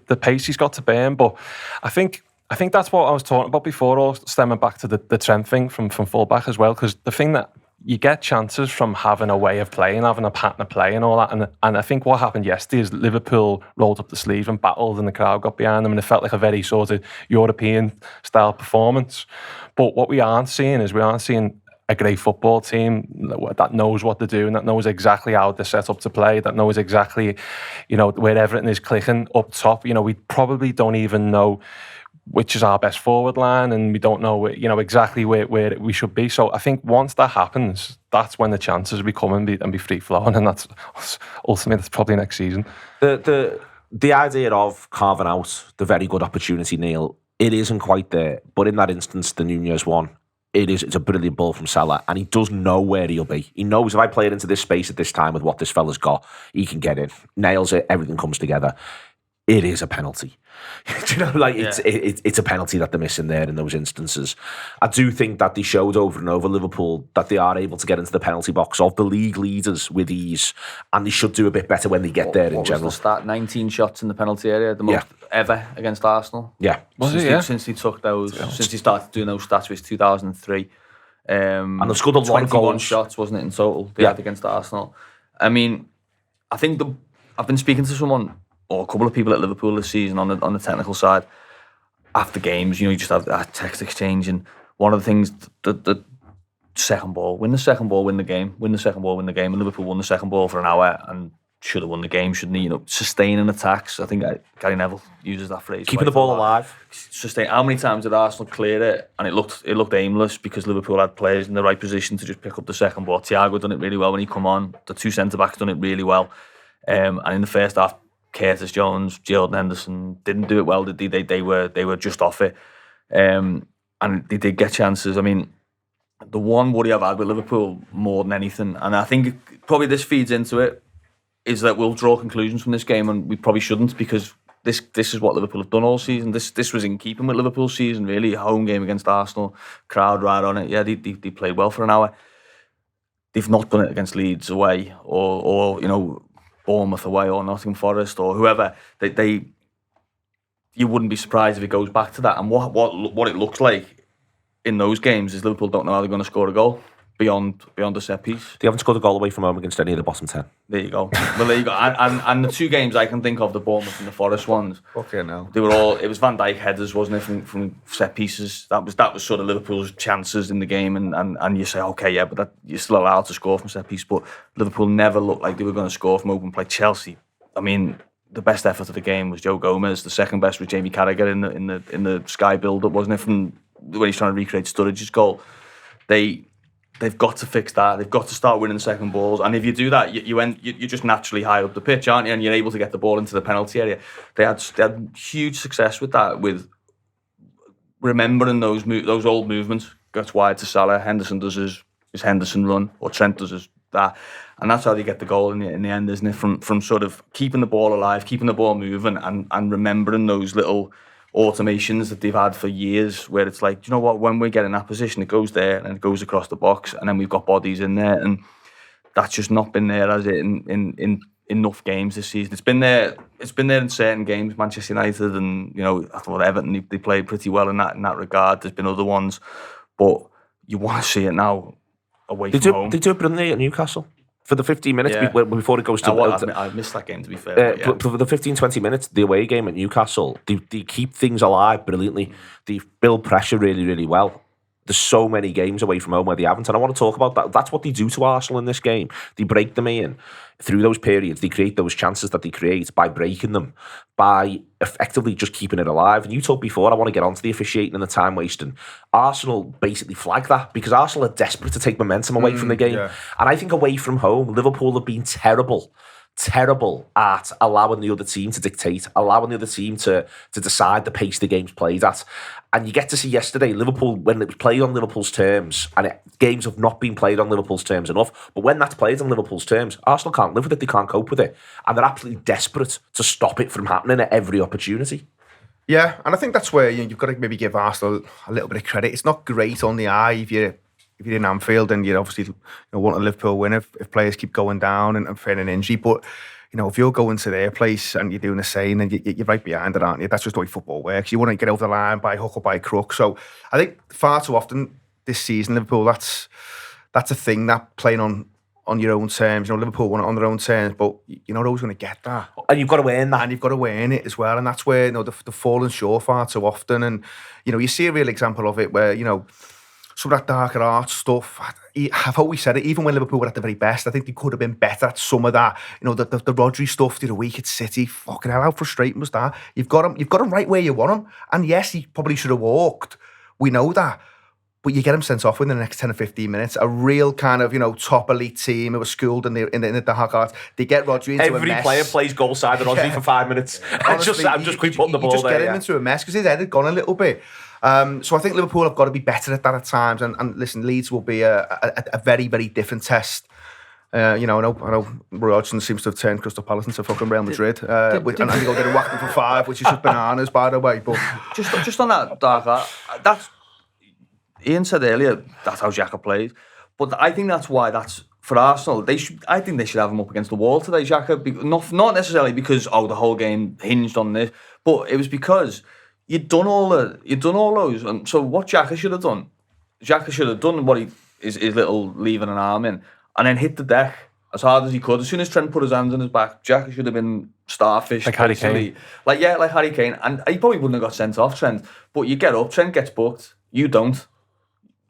the pace he's got to burn. But I think that's what I was talking about before, all stemming back to the Trent thing from fullback as well. Because the thing that you get chances from having a way of playing, having a pattern of play and all that. And I think what happened yesterday is Liverpool rolled up the sleeves and battled, and the crowd got behind them, and it felt like a very sort of European-style performance. But what we aren't seeing a great football team that knows what they're doing, that knows exactly how they're set up to play, that knows exactly, where everything is clicking up top. We probably don't even know which is our best forward line, and we don't know, exactly where we should be. So I think once that happens, that's when the chances will be coming and be free flowing, and that's ultimately that's probably next season. The idea of carving out the very good opportunity, Neil, it isn't quite there. But in that instance, the Nunez one, it's a brilliant ball from Salah, and he does know where he'll be. He knows if I play it into this space at this time with what this fella's got, he can get in. Nails it, everything comes together. It is a penalty. Do you know, it's a penalty that they're missing there in those instances. I do think that they showed over and over Liverpool that they are able to get into the penalty box of the league leaders with ease, and they should do a bit better when they get there in general. Was the stat? 19 shots in the penalty area, the most ever against Arsenal. Yeah. Since he took those, since he started doing those stats, was 2003. And they've scored a lot of 21 goals. shots, wasn't it, in total, they had against Arsenal. I mean, I think I've been speaking to someone, or a couple of people at Liverpool this season on the technical side, after games, you just have that text exchange, and one of the things, the second ball, win the second ball, win the game, win the second ball, win the game, and Liverpool won the second ball for an hour and should have won the game, shouldn't he? Sustaining attacks, I think Gary Neville uses that phrase. Keeping the ball alive. Sustain. How many times did Arsenal clear it and it looked aimless because Liverpool had players in the right position to just pick up the second ball? Thiago done it really well when he come on. The two centre-backs done it really well. And in the first half, Curtis Jones, Jordan Henderson didn't do it well, did they? They were just off it, and they did get chances. I mean, the one worry I've had with Liverpool more than anything, and I think probably this feeds into it, is that we'll draw conclusions from this game, and we probably shouldn't, because this is what Liverpool have done all season. This was in keeping with Liverpool's season, really. A home game against Arsenal, crowd right on it. Yeah, they played well for an hour. They've not done it against Leeds away, or Bournemouth away, or Nottingham Forest, or whoever. You wouldn't be surprised if it goes back to that. And what it looks like in those games is Liverpool don't know how they're going to score a goal beyond a set piece. They haven't scored a goal away from home against any of the bottom 10. There you go. Well, there you go. And the two games I can think of, the Bournemouth and the Forest ones. Okay, no. They were all. It was Van Dijk headers, wasn't it, from set pieces? That was sort of Liverpool's chances in the game, and you say, okay, yeah, but you're still allowed to score from set piece. But Liverpool never looked like they were going to score from open play. Chelsea, I mean, the best effort of the game was Joe Gomez. The second best was Jamie Carragher in the Sky build-up, wasn't it, from when he's trying to recreate Sturridge's goal. They've got to fix that. They've got to start winning second balls. And if you do that, you're just naturally high up the pitch, aren't you? And you're able to get the ball into the penalty area. They had huge success with that, with remembering those old movements. Gets wide to Salah. Henderson does his Henderson run, or Trent does his that. And that's how they get the goal in the end, isn't it? From sort of keeping the ball alive, keeping the ball moving, and remembering those little automations that they've had for years, where it's like, you know what, when we get in that position, it goes there and it goes across the box, and then we've got bodies in there, and that's just not been there, has it, in enough games this season. It's been there in certain games, Manchester United, and I thought Everton, they played pretty well in that regard. There's been other ones, but you want to see it now away from home. They do it brilliantly at Newcastle. For the 15 minutes before it goes to... I missed that game, to be fair. But for the 15-20 minutes, the away game at Newcastle, they keep things alive brilliantly. They build pressure really, really well. There's so many games away from home where they haven't, and I want to talk about that. That's what they do to Arsenal in this game. They break them in. Through those periods, they create those chances that they create by breaking them, by effectively just keeping it alive. And you talked before, I want to get onto the officiating and the time wasting. Arsenal basically flag that, because Arsenal are desperate to take momentum away from the game. Yeah. And I think away from home, Liverpool have been terrible at allowing the other team to dictate, allowing the other team to decide the pace the game's played at. And you get to see yesterday, Liverpool, when it was played on Liverpool's terms, and games have not been played on Liverpool's terms enough, but when that's played on Liverpool's terms, Arsenal can't live with it, they can't cope with it. And they're absolutely desperate to stop it from happening at every opportunity. Yeah, and I think that's where you've got to maybe give Arsenal a little bit of credit. It's not great on the eye if you're in Anfield and you obviously want a Liverpool win if players keep going down and feigning injury. But if you're going to their place and you're doing the same, then you're right behind it, aren't you? That's just the way football works. You want to get over the line by hook or by crook. So I think far too often this season, Liverpool, that's a thing, that playing on your own terms. Liverpool want it on their own terms, but you're not always going to get that. And you've got to earn that. And you've got to earn it as well. And that's where they're falling short far too often. And you see a real example of it where some of that darker art stuff, I've always said it, even when Liverpool were at the very best, I think they could have been better at some of that. The Rodri stuff the other week at City, fucking hell, how frustrating was that? You've got him right where you want him. And yes, he probably should have walked. We know that. but you get him sent off within the next 10 or 15 minutes. A real kind of, top elite team who was schooled in the dark arts. They get Rodri into a mess. Every player plays goal side of Rodri for 5 minutes. Honestly, I'm just putting the ball just there. Get him into a mess because his head had gone a little bit. So I think Liverpool have got to be better at that at times. And listen, Leeds will be a very, very different test. I know Robertson seems to have turned Crystal Palace into fucking Real Madrid. And they go there and whack them for 5, which is just bananas, by the way. But just on that dark art, that's Ian said earlier, that's how Xhaka plays. But I think that's why for Arsenal, I think they should have him up against the wall today, Xhaka. Not necessarily because the whole game hinged on this, but it was because you'd done all those. And so what Xhaka should have done what his little leaving an arm in, and then hit the deck as hard as he could. As soon as Trent put his hands on his back, Xhaka should have been starfish. Like Harry Kane. Like Harry Kane. And he probably wouldn't have got sent off, Trent. But you get up, Trent gets booked, you don't.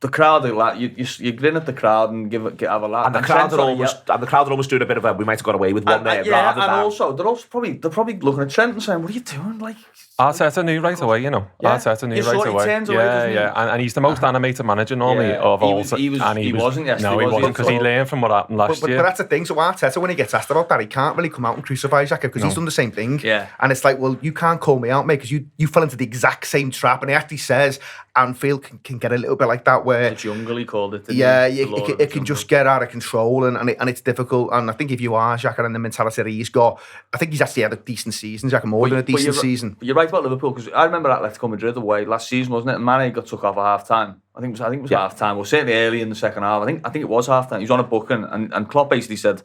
The crowd, you grin at the crowd and have a laugh. And the crowd are almost doing a bit of we might have got away with one there. Yeah, rather and than... also they're probably looking at Trent and saying, "What are you doing?" Like Arteta knew right away, Yeah. Arteta knew right away. Turns away, doesn't he? And he's the most animated manager normally of all. He wasn't yesterday. No, he wasn't because he learned from what happened last year. But that's the thing. So Arteta, when he gets asked about that, he can't really come out and crucify Xhaka because he's done the same thing. Yeah. And it's like, well, you can't call me out, mate, because you fell into the exact same trap. And he actually says Anfield can get a little bit like that where... The jungle, he called it. It can just get out of control and it's difficult. And I think if you are Xhaka and the mentality that he's got, I think he's actually had a decent season, Xhaka, more than a decent season. But you're right about Liverpool, because I remember Atletico Madrid away last season, wasn't it? And Mane got took off at half time. I think it was half time, or certainly early in the second half. I think it was half time. He was on a booking, and Klopp basically said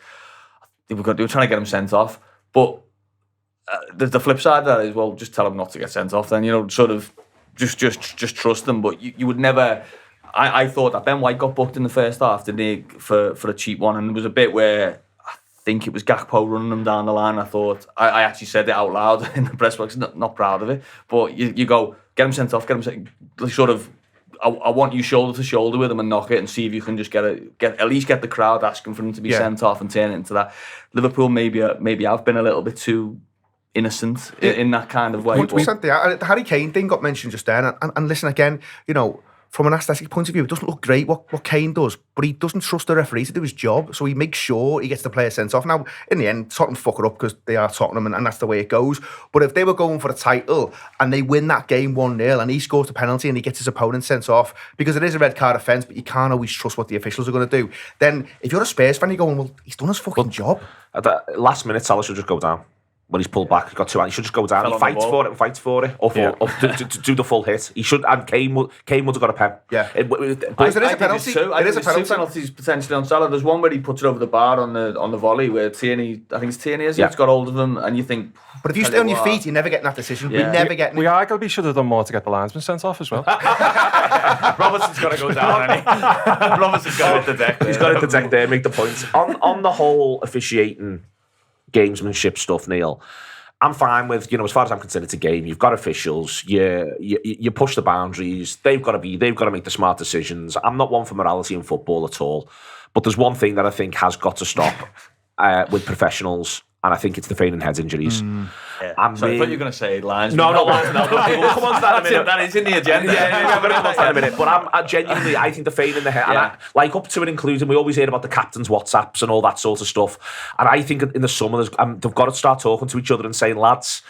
they were trying to get him sent off. But the flip side of that is, well, just tell him not to get sent off. Then sort of just trust them. But you would never. I thought that Ben White got booked in the first half, didn't he, for a cheap one, and there was a bit where I think it was Gakpo running them down the line. I thought I actually said it out loud in the press box. Not proud of it, but you go get him sent off, sort of. I want you shoulder to shoulder with him and knock it and see if you can just at least get the crowd asking for him to be sent off and turn it into that. Liverpool maybe I've been a little bit too innocent in that kind of way. 100%. The Harry Kane thing got mentioned just then, and listen again, from an aesthetic point of view, it doesn't look great what Kane does, but he doesn't trust the referee to do his job, so he makes sure he gets the player sent off. Now, in the end, Tottenham fuck it up because they are Tottenham, and that's the way it goes. But if they were going for a title and they win that game 1-0 and he scores a penalty and he gets his opponent sent off, because it is a red card offence, but you can't always trust what the officials are going to do, then if you're a Spurs fan, you're going, well, he's done his fucking job. At the last minute, Salah should just go down. When he's pulled back, he's got 2 hands. He should just go down. He fights for it, or to do the full hit. He should, and Kane would have got a pen. Yeah, but it is a penalty. It is a penalty. 2 penalties potentially on Salah. There's one where he puts it over the bar on the volley where Tierney, I think it's Tierney, it's got hold of him, and you think. But if you stay on your feet, you're never getting that decision. Yeah. We arguably should have done more to get the linesman sent off as well. Robertson's got to go down, hasn't he? Robertson's got to hit the deck. He's got to hit the deck there, make the points. On the whole officiating gamesmanship stuff, Neil, I'm fine with, as far as I'm concerned, it's a game. You've got officials. You push the boundaries. They've got to make the smart decisions. I'm not one for morality in football at all. But there's one thing that I think has got to stop with professionals, and I think it's the feigning head injuries. Yeah. I thought you were going to say lines. No, not lines. No, we'll come on to that in a minute. That is in the agenda. Yeah, we're going to come on to that in a minute. But I genuinely, I think the feigning the head, and up to and including, we always hear about the captain's WhatsApps and all that sort of stuff. And I think in the summer, they've got to start talking to each other and saying, lads,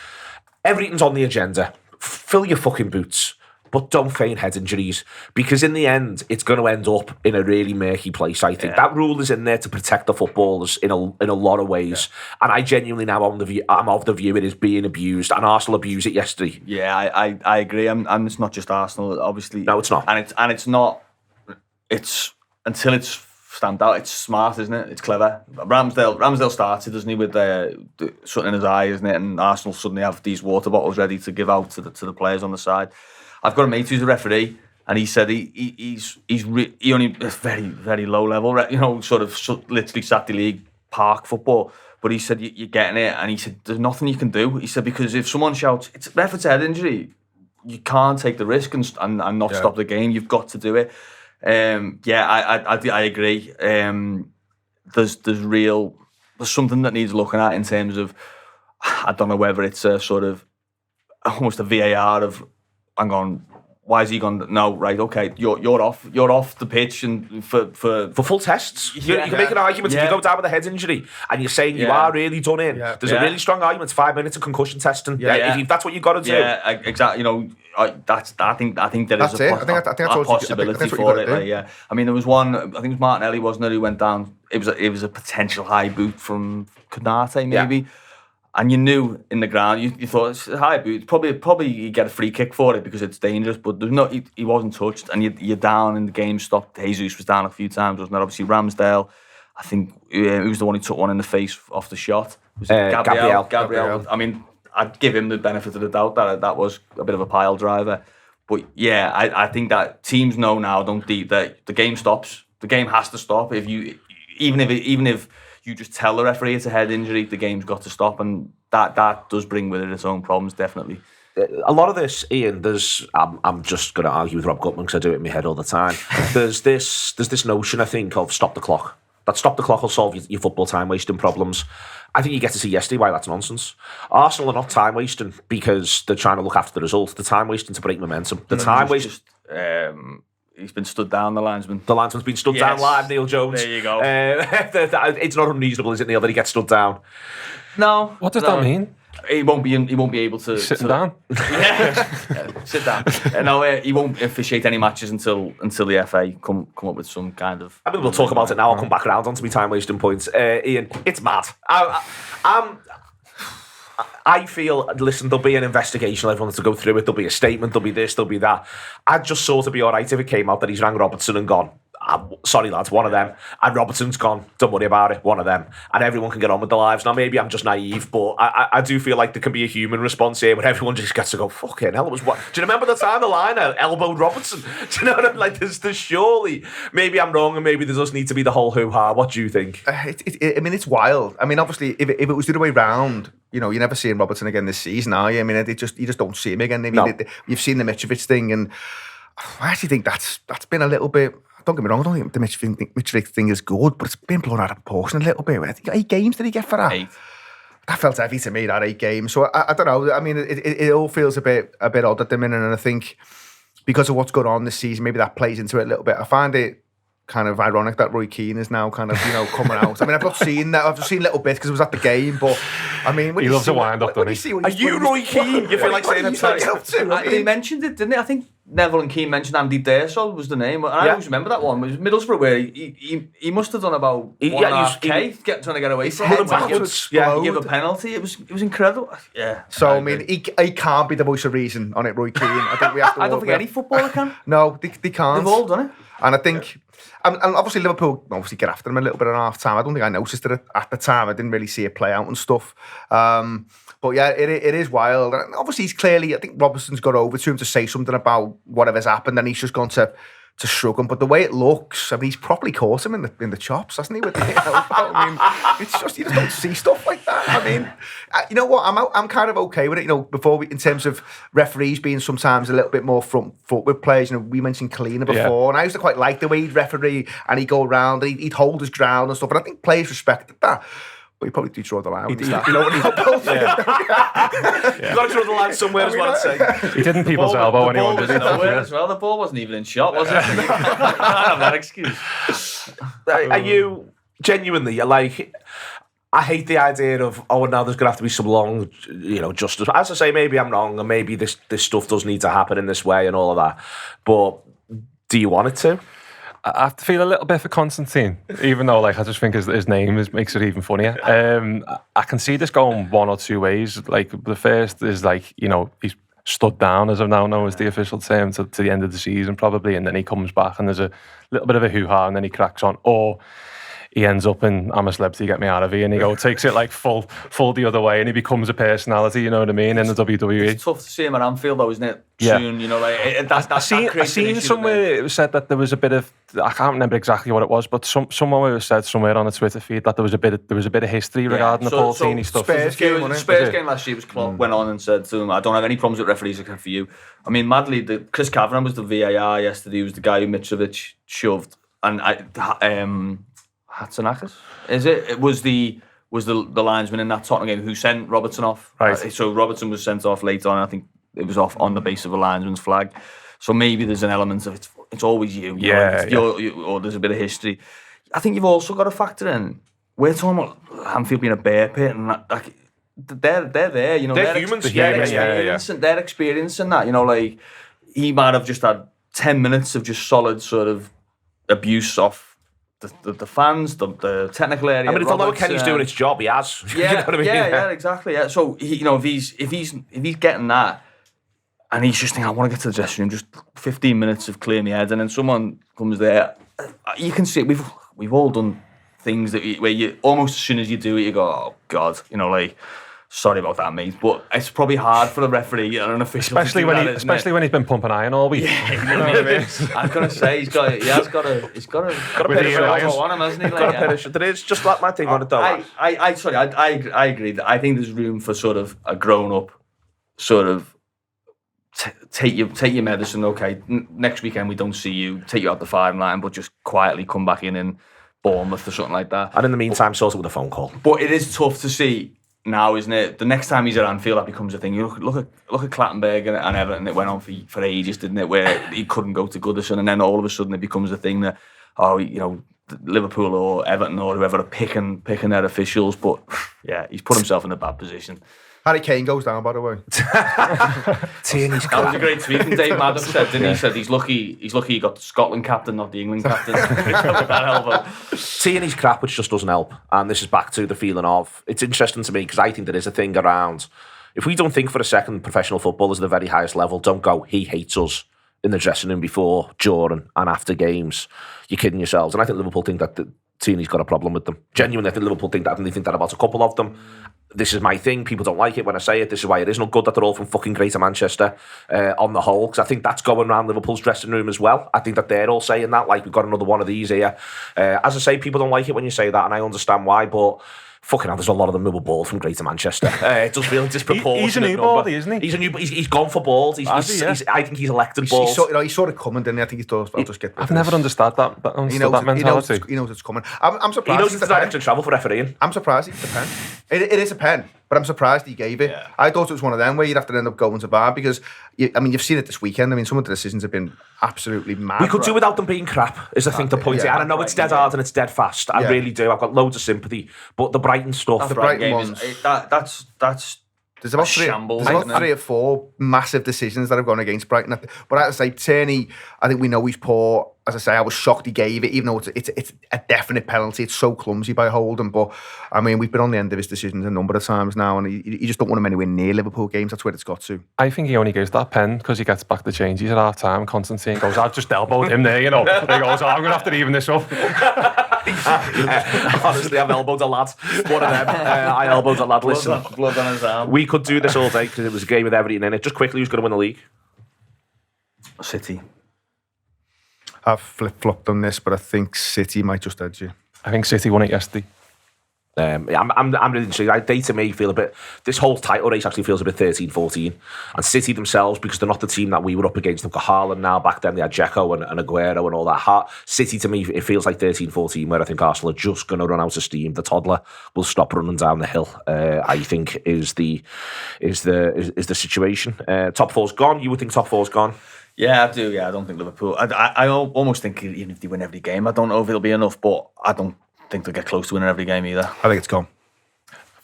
everything's on the agenda. Fill your fucking boots. But don't feign head injuries, because in the end, it's going to end up in a really murky place, I think. That rule is in there to protect the footballers in a lot of ways. Yeah. And I genuinely now I'm of the view it is being abused, and Arsenal abused it yesterday. Yeah, I agree. And it's not just Arsenal, obviously. No, it's not. And it's not. It's until it's stamped out. It's smart, isn't it? It's clever. Ramsdale started, doesn't he, with something in his eye, isn't it? And Arsenal suddenly have these water bottles ready to give out to the players on the side. I've got a mate who's a referee, and he said he only very, very low level, sort of literally Saturday League park football. But he said you're getting it, and he said there's nothing you can do. He said because if someone shouts it's a head injury, you can't take the risk and not stop the game. You've got to do it. I agree. There's something that needs looking at in terms of, I don't know whether it's a sort of almost a VAR of, hang on, why is he gone? No, right, okay, you're off the pitch and for full tests. You can make an argument if you go down with a head injury and you're saying you are really done in. Yeah. There's a really strong argument. It's 5 minutes of concussion testing. If that's what you've got to do. Yeah, exactly. You know, I think there is a possibility for it. Like, yeah, I mean, there was one. I think it was Martinelli, wasn't it, who went down. It was a potential high boot from Konate, maybe. Yeah. And you knew in the ground, you thought it's a high boot. Probably you get a free kick for it because it's dangerous. But there's no, he wasn't touched, and you're down, and the game stopped. Jesus was down a few times, wasn't it? Obviously Ramsdale. I think he was the one who took one in the face off the shot. Was it Gabriel? I mean, I'd give him the benefit of the doubt that was a bit of a pile driver. But yeah, I think that teams know now, don't they, that the game stops. The game has to stop. Even if you just tell the referee it's a head injury, the game's got to stop, and that does bring with it its own problems, definitely. A lot of this, Ian, I'm just going to argue with Rob Gutman because I do it in my head all the time. There's this notion, I think, of stop the clock. That stop the clock will solve your football time wasting problems. I think you get to see yesterday why that's nonsense. Arsenal are not time wasting because they're trying to look after the result. They're time wasting to break momentum. He's been stood down, the linesman. The linesman's been stood down live, Neil Jones. There you go. It's not unreasonable, is it, Neil, that he gets stood down? No. What does that mean? He won't be able to sit down. Sit down. No, he won't officiate any matches until the FA come up with some kind of. I mean, we'll talk about it now. I'll come back around onto my time wasting points. Ian, it's mad. I feel, listen, there'll be an investigation. Everyone has to go through it. There'll be a statement. There'll be this. There'll be that. I'd just sort of be all right if it came out that he's rang Robertson and gone, sorry lads, one of them. And Robertson's gone, don't worry about it, one of them. And everyone can get on with their lives. Now, maybe I'm just naive, but I do feel like there can be a human response here where everyone just gets to go, fucking hell, it was what? Do you remember the time the liner elbowed Robertson? Do you know what I mean? Like, there's surely, maybe I'm wrong and maybe there does need to be the whole hoo-ha. What do you think? I mean, it's wild. I mean, obviously, if it was the other way round, you know, you're never seeing Robertson again this season, are you? I mean, you just don't see him again. I mean, you've seen the Mitrovic thing, and I actually think that's been a little bit. Don't get me wrong, I don't think the Mitrovic thing is good, but it's been blown out of proportion a little bit. I think 8 games did he get for that? 8. That felt heavy to me, that 8 games. So I don't know. I mean, it all feels a bit odd at the minute, and I think because of what's going on this season, maybe that plays into it a little bit. I find it kind of ironic that Roy Keane is now kind of, you know, coming out. I mean, I've not seen that. I've just seen little bits because it was at the game, but I mean, he loves to wind up, doesn't he? Are you Roy Keane? You feel like saying that? They mentioned it, didn't they? I think Neville and Keane mentioned Andy Dersol was the name. And I always remember that one. It was Middlesbrough where he must have done about 1.5K trying to get away from it. Backwards. He gave a penalty. It was incredible. Yeah. So I mean, he can't be the voice of reason on it, Roy Keane. I think we have to. I don't think any footballer can. No, they can't. They've all done it. And I think, and obviously Liverpool get after them a little bit at half time. I don't think I noticed it at the time. I didn't really see it play out and stuff. But yeah, it is wild. And obviously he's clearly, I think Robertson's got over to him to say something about whatever's happened, and he's just gone to shrug him. But the way it looks, I mean, he's properly caught him in the chops, hasn't he? I mean, it's just, you just don't see stuff like that. I mean, you know what? I'm kind of okay with it. You know, in terms of referees being sometimes a little bit more front foot with players. You know, we mentioned Kalina before, and I used to quite like the way he'd referee and he'd go around and he'd hold his ground and stuff. And I think players respected that. But he probably do draw the line. You know what he got? You've got to draw the line somewhere, is what I'd say. He didn't people's elbow anyone, did he? As well. The ball wasn't even in shot, was it? I have that excuse. Are you genuinely, like, I hate the idea of, now there's going to have to be some long, you know, justice. As I say, maybe I'm wrong, and maybe this stuff does need to happen in this way and all of that. But do you want it to? I have to feel a little bit for Constantine, even though, like, I just think his name makes it even funnier. I can see this going one or two ways. Like, the first is, like, you know, he's stood down, as I now know is the official term, to the end of the season probably, and then he comes back and there's a little bit of a hoo-ha and then he cracks on. Or he ends up in, I'm a celebrity, get me out of here, and he takes it like full the other way, and he becomes a personality, you know what I mean, in the WWE. It's tough to see him at Anfield though, isn't it? Yeah. Soon, you know, like I seen somewhere it was said that there was a bit of, I can't remember exactly what it was, but someone said somewhere on a Twitter feed that there was a bit of history regarding the Paul Tini stuff. Spurs game last year was Klopp went on and said to him, I don't have any problems with referees except for you. I mean, madly, Chris Kavanagh was the VAR yesterday. He was the guy who Mitrovic shoved, and Hatzanakis, is it? It was the linesman in that Tottenham game who sent Robertson off. Right. So Robertson was sent off late on. I think it was off on the base of a linesman's flag. So maybe there's an element of it's always you. Or there's a bit of history. I think you've also got to factor in, we're talking about Anfield being a bear pit, and like they're there, you know. They're humans. They're experiencing that, you know, like he might have just had 10 minutes of just solid sort of abuse off the fans, the technical area. I mean, although Kenny's doing his job, he has. Yeah, you know what I mean? yeah, exactly. Yeah. So if he's getting that, and he's just thinking, I want to get to the dressing room, just 15 minutes of clear my head, and then someone comes there, you can see we've all done things where you almost as soon as you do it, you go, oh God, you know, like, sorry about that, mate. But it's probably hard for the referee and an official, especially when he's been pumping iron all week. Yeah, you know what I mean? I'm gonna say he's got a bit of show on him, hasn't he? Like, there is just like my thing on it though. I agree that I think there's room for sort of a grown up sort of take your medicine. Okay, next weekend we don't see you. Take you out the 5 line, but just quietly come back in Bournemouth or something like that. And in the meantime, sort it with a phone call. But it is tough to see now, isn't it? The next time he's at Anfield, that becomes a thing. You look at Clattenburg and Everton. It went on for ages, didn't it? Where he couldn't go to Goodison, and then all of a sudden it becomes a thing that, you know, Liverpool or Everton or whoever are picking their officials. But yeah, he's put himself in a bad position. Harry Kane goes down, by the way. That was a great tweet from Dave Maddox said, didn't he? He said he's lucky he got the Scotland captain, not the England captain. With that elbow. Tierney's crap, which just doesn't help. And this is back to the feeling of, it's interesting to me because I think there is a thing around, if we don't think for a second professional football is at the very highest level, don't go, he hates us in the dressing room before, during and after games. You're kidding yourselves. And I think Liverpool think that Tierney's got a problem with them. Genuinely, I think Liverpool think that, and they think that about a couple of them. This is my thing. People don't like it when I say it. This is why it is not good that they're all from fucking Greater Manchester on the whole, because I think that's going around Liverpool's dressing room as well. I think that they're all saying that, like, we've got another one of these here. As I say, people don't like it when you say that, and I understand why, but fucking hell, there's a lot of them who were balled from Greater Manchester. It does feel disproportionate. He's a new baldy, isn't he? He's gone for balls. I think he's elected balls. He saw it coming, didn't he? I think he thought, I'll just get I've never understood that mentality. He knows it's coming. I'm surprised. He knows it's a direction of travel for refereeing. I'm surprised it's a pen. It is a pen, but I'm surprised he gave it. Yeah. I thought it was one of them where you'd have to end up going to VAR because, you've seen it this weekend. I mean, some of the decisions have been absolutely mad. We could do without them being crap, is I think the point. And I know it's dead hard and it's dead fast. I really do. I've got loads of sympathy. But the Brighton stuff... The Brighton ones... That's There's about three or four massive decisions that have gone against Brighton. But I have to say, Tierney, I think we know he's poor. As I say, I was shocked he gave it, even though it's a definite penalty. It's so clumsy by Holden. But, I mean, we've been on the end of his decisions a number of times now, and you just don't want him anywhere near Liverpool games. That's where it's got to. I think he only gives that pen because he gets back the changes at half-time. Constantine goes, I've just elbowed him there, you know. He goes, I'm going to have to even this up. Honestly, I've elbowed a lad. One of them. I elbowed a lad. Listen, blood on his arm. We could do this all day because it was a game with everything in it. Just quickly, who's going to win the league? City. I've flip-flopped on this, but I think City might just edge you. I think City won it yesterday. I'm really intrigued. They, to me, feel a bit... This whole title race actually feels a bit 13-14. And City themselves, because they're not the team that we were up against. They've got Haaland now. Back then, they had Dzeko and Aguero and all that. City, to me, it feels like 13-14, where I think Arsenal are just going to run out of steam. The toddler will stop running down the hill, I think, is the situation. Top four's gone. You would think top four's gone? Yeah, I do. Yeah, I don't think Liverpool... I almost think even if they win every game, I don't know if it'll be enough, but I don't think they'll get close to winning every game either. I think it's gone.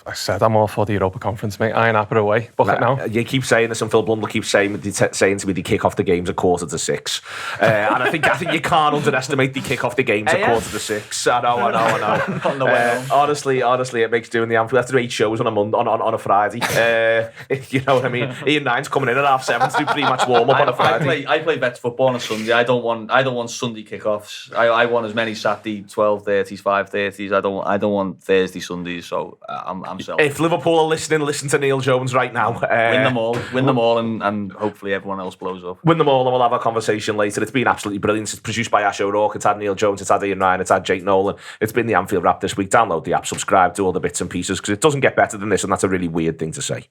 I said I'm all for the Europa Conference, mate. Iron Apple away. Book it now. You keep saying this, and Phil Blundell keeps saying to me they kick off the games at 5:45. And I think you can't underestimate the kick off the games at 5:45. I know. Honestly, it makes doing the Anfield after 8 shows on a Friday. You know what I mean? Ian Nine's coming in at 7:30 to do pre-match warm up on a Friday. I play Vets football on a Sunday. I don't want Sunday kickoffs. I want as many Saturday 12:30s, 5:30s. I don't want Thursday Sundays. So I'm self. If Liverpool are listening, listen to Neil Jones right now. Win them all, and hopefully everyone else blows up. Win them all, and we'll have a conversation later. It's been absolutely brilliant. It's produced by Ash O'Rourke. It's had Neil Jones. It's had Ian Ryan. It's had Jake Nolan. It's been the Anfield Wrap this week. Download the app, subscribe to all the bits and pieces because it doesn't get better than this, and that's a really weird thing to say.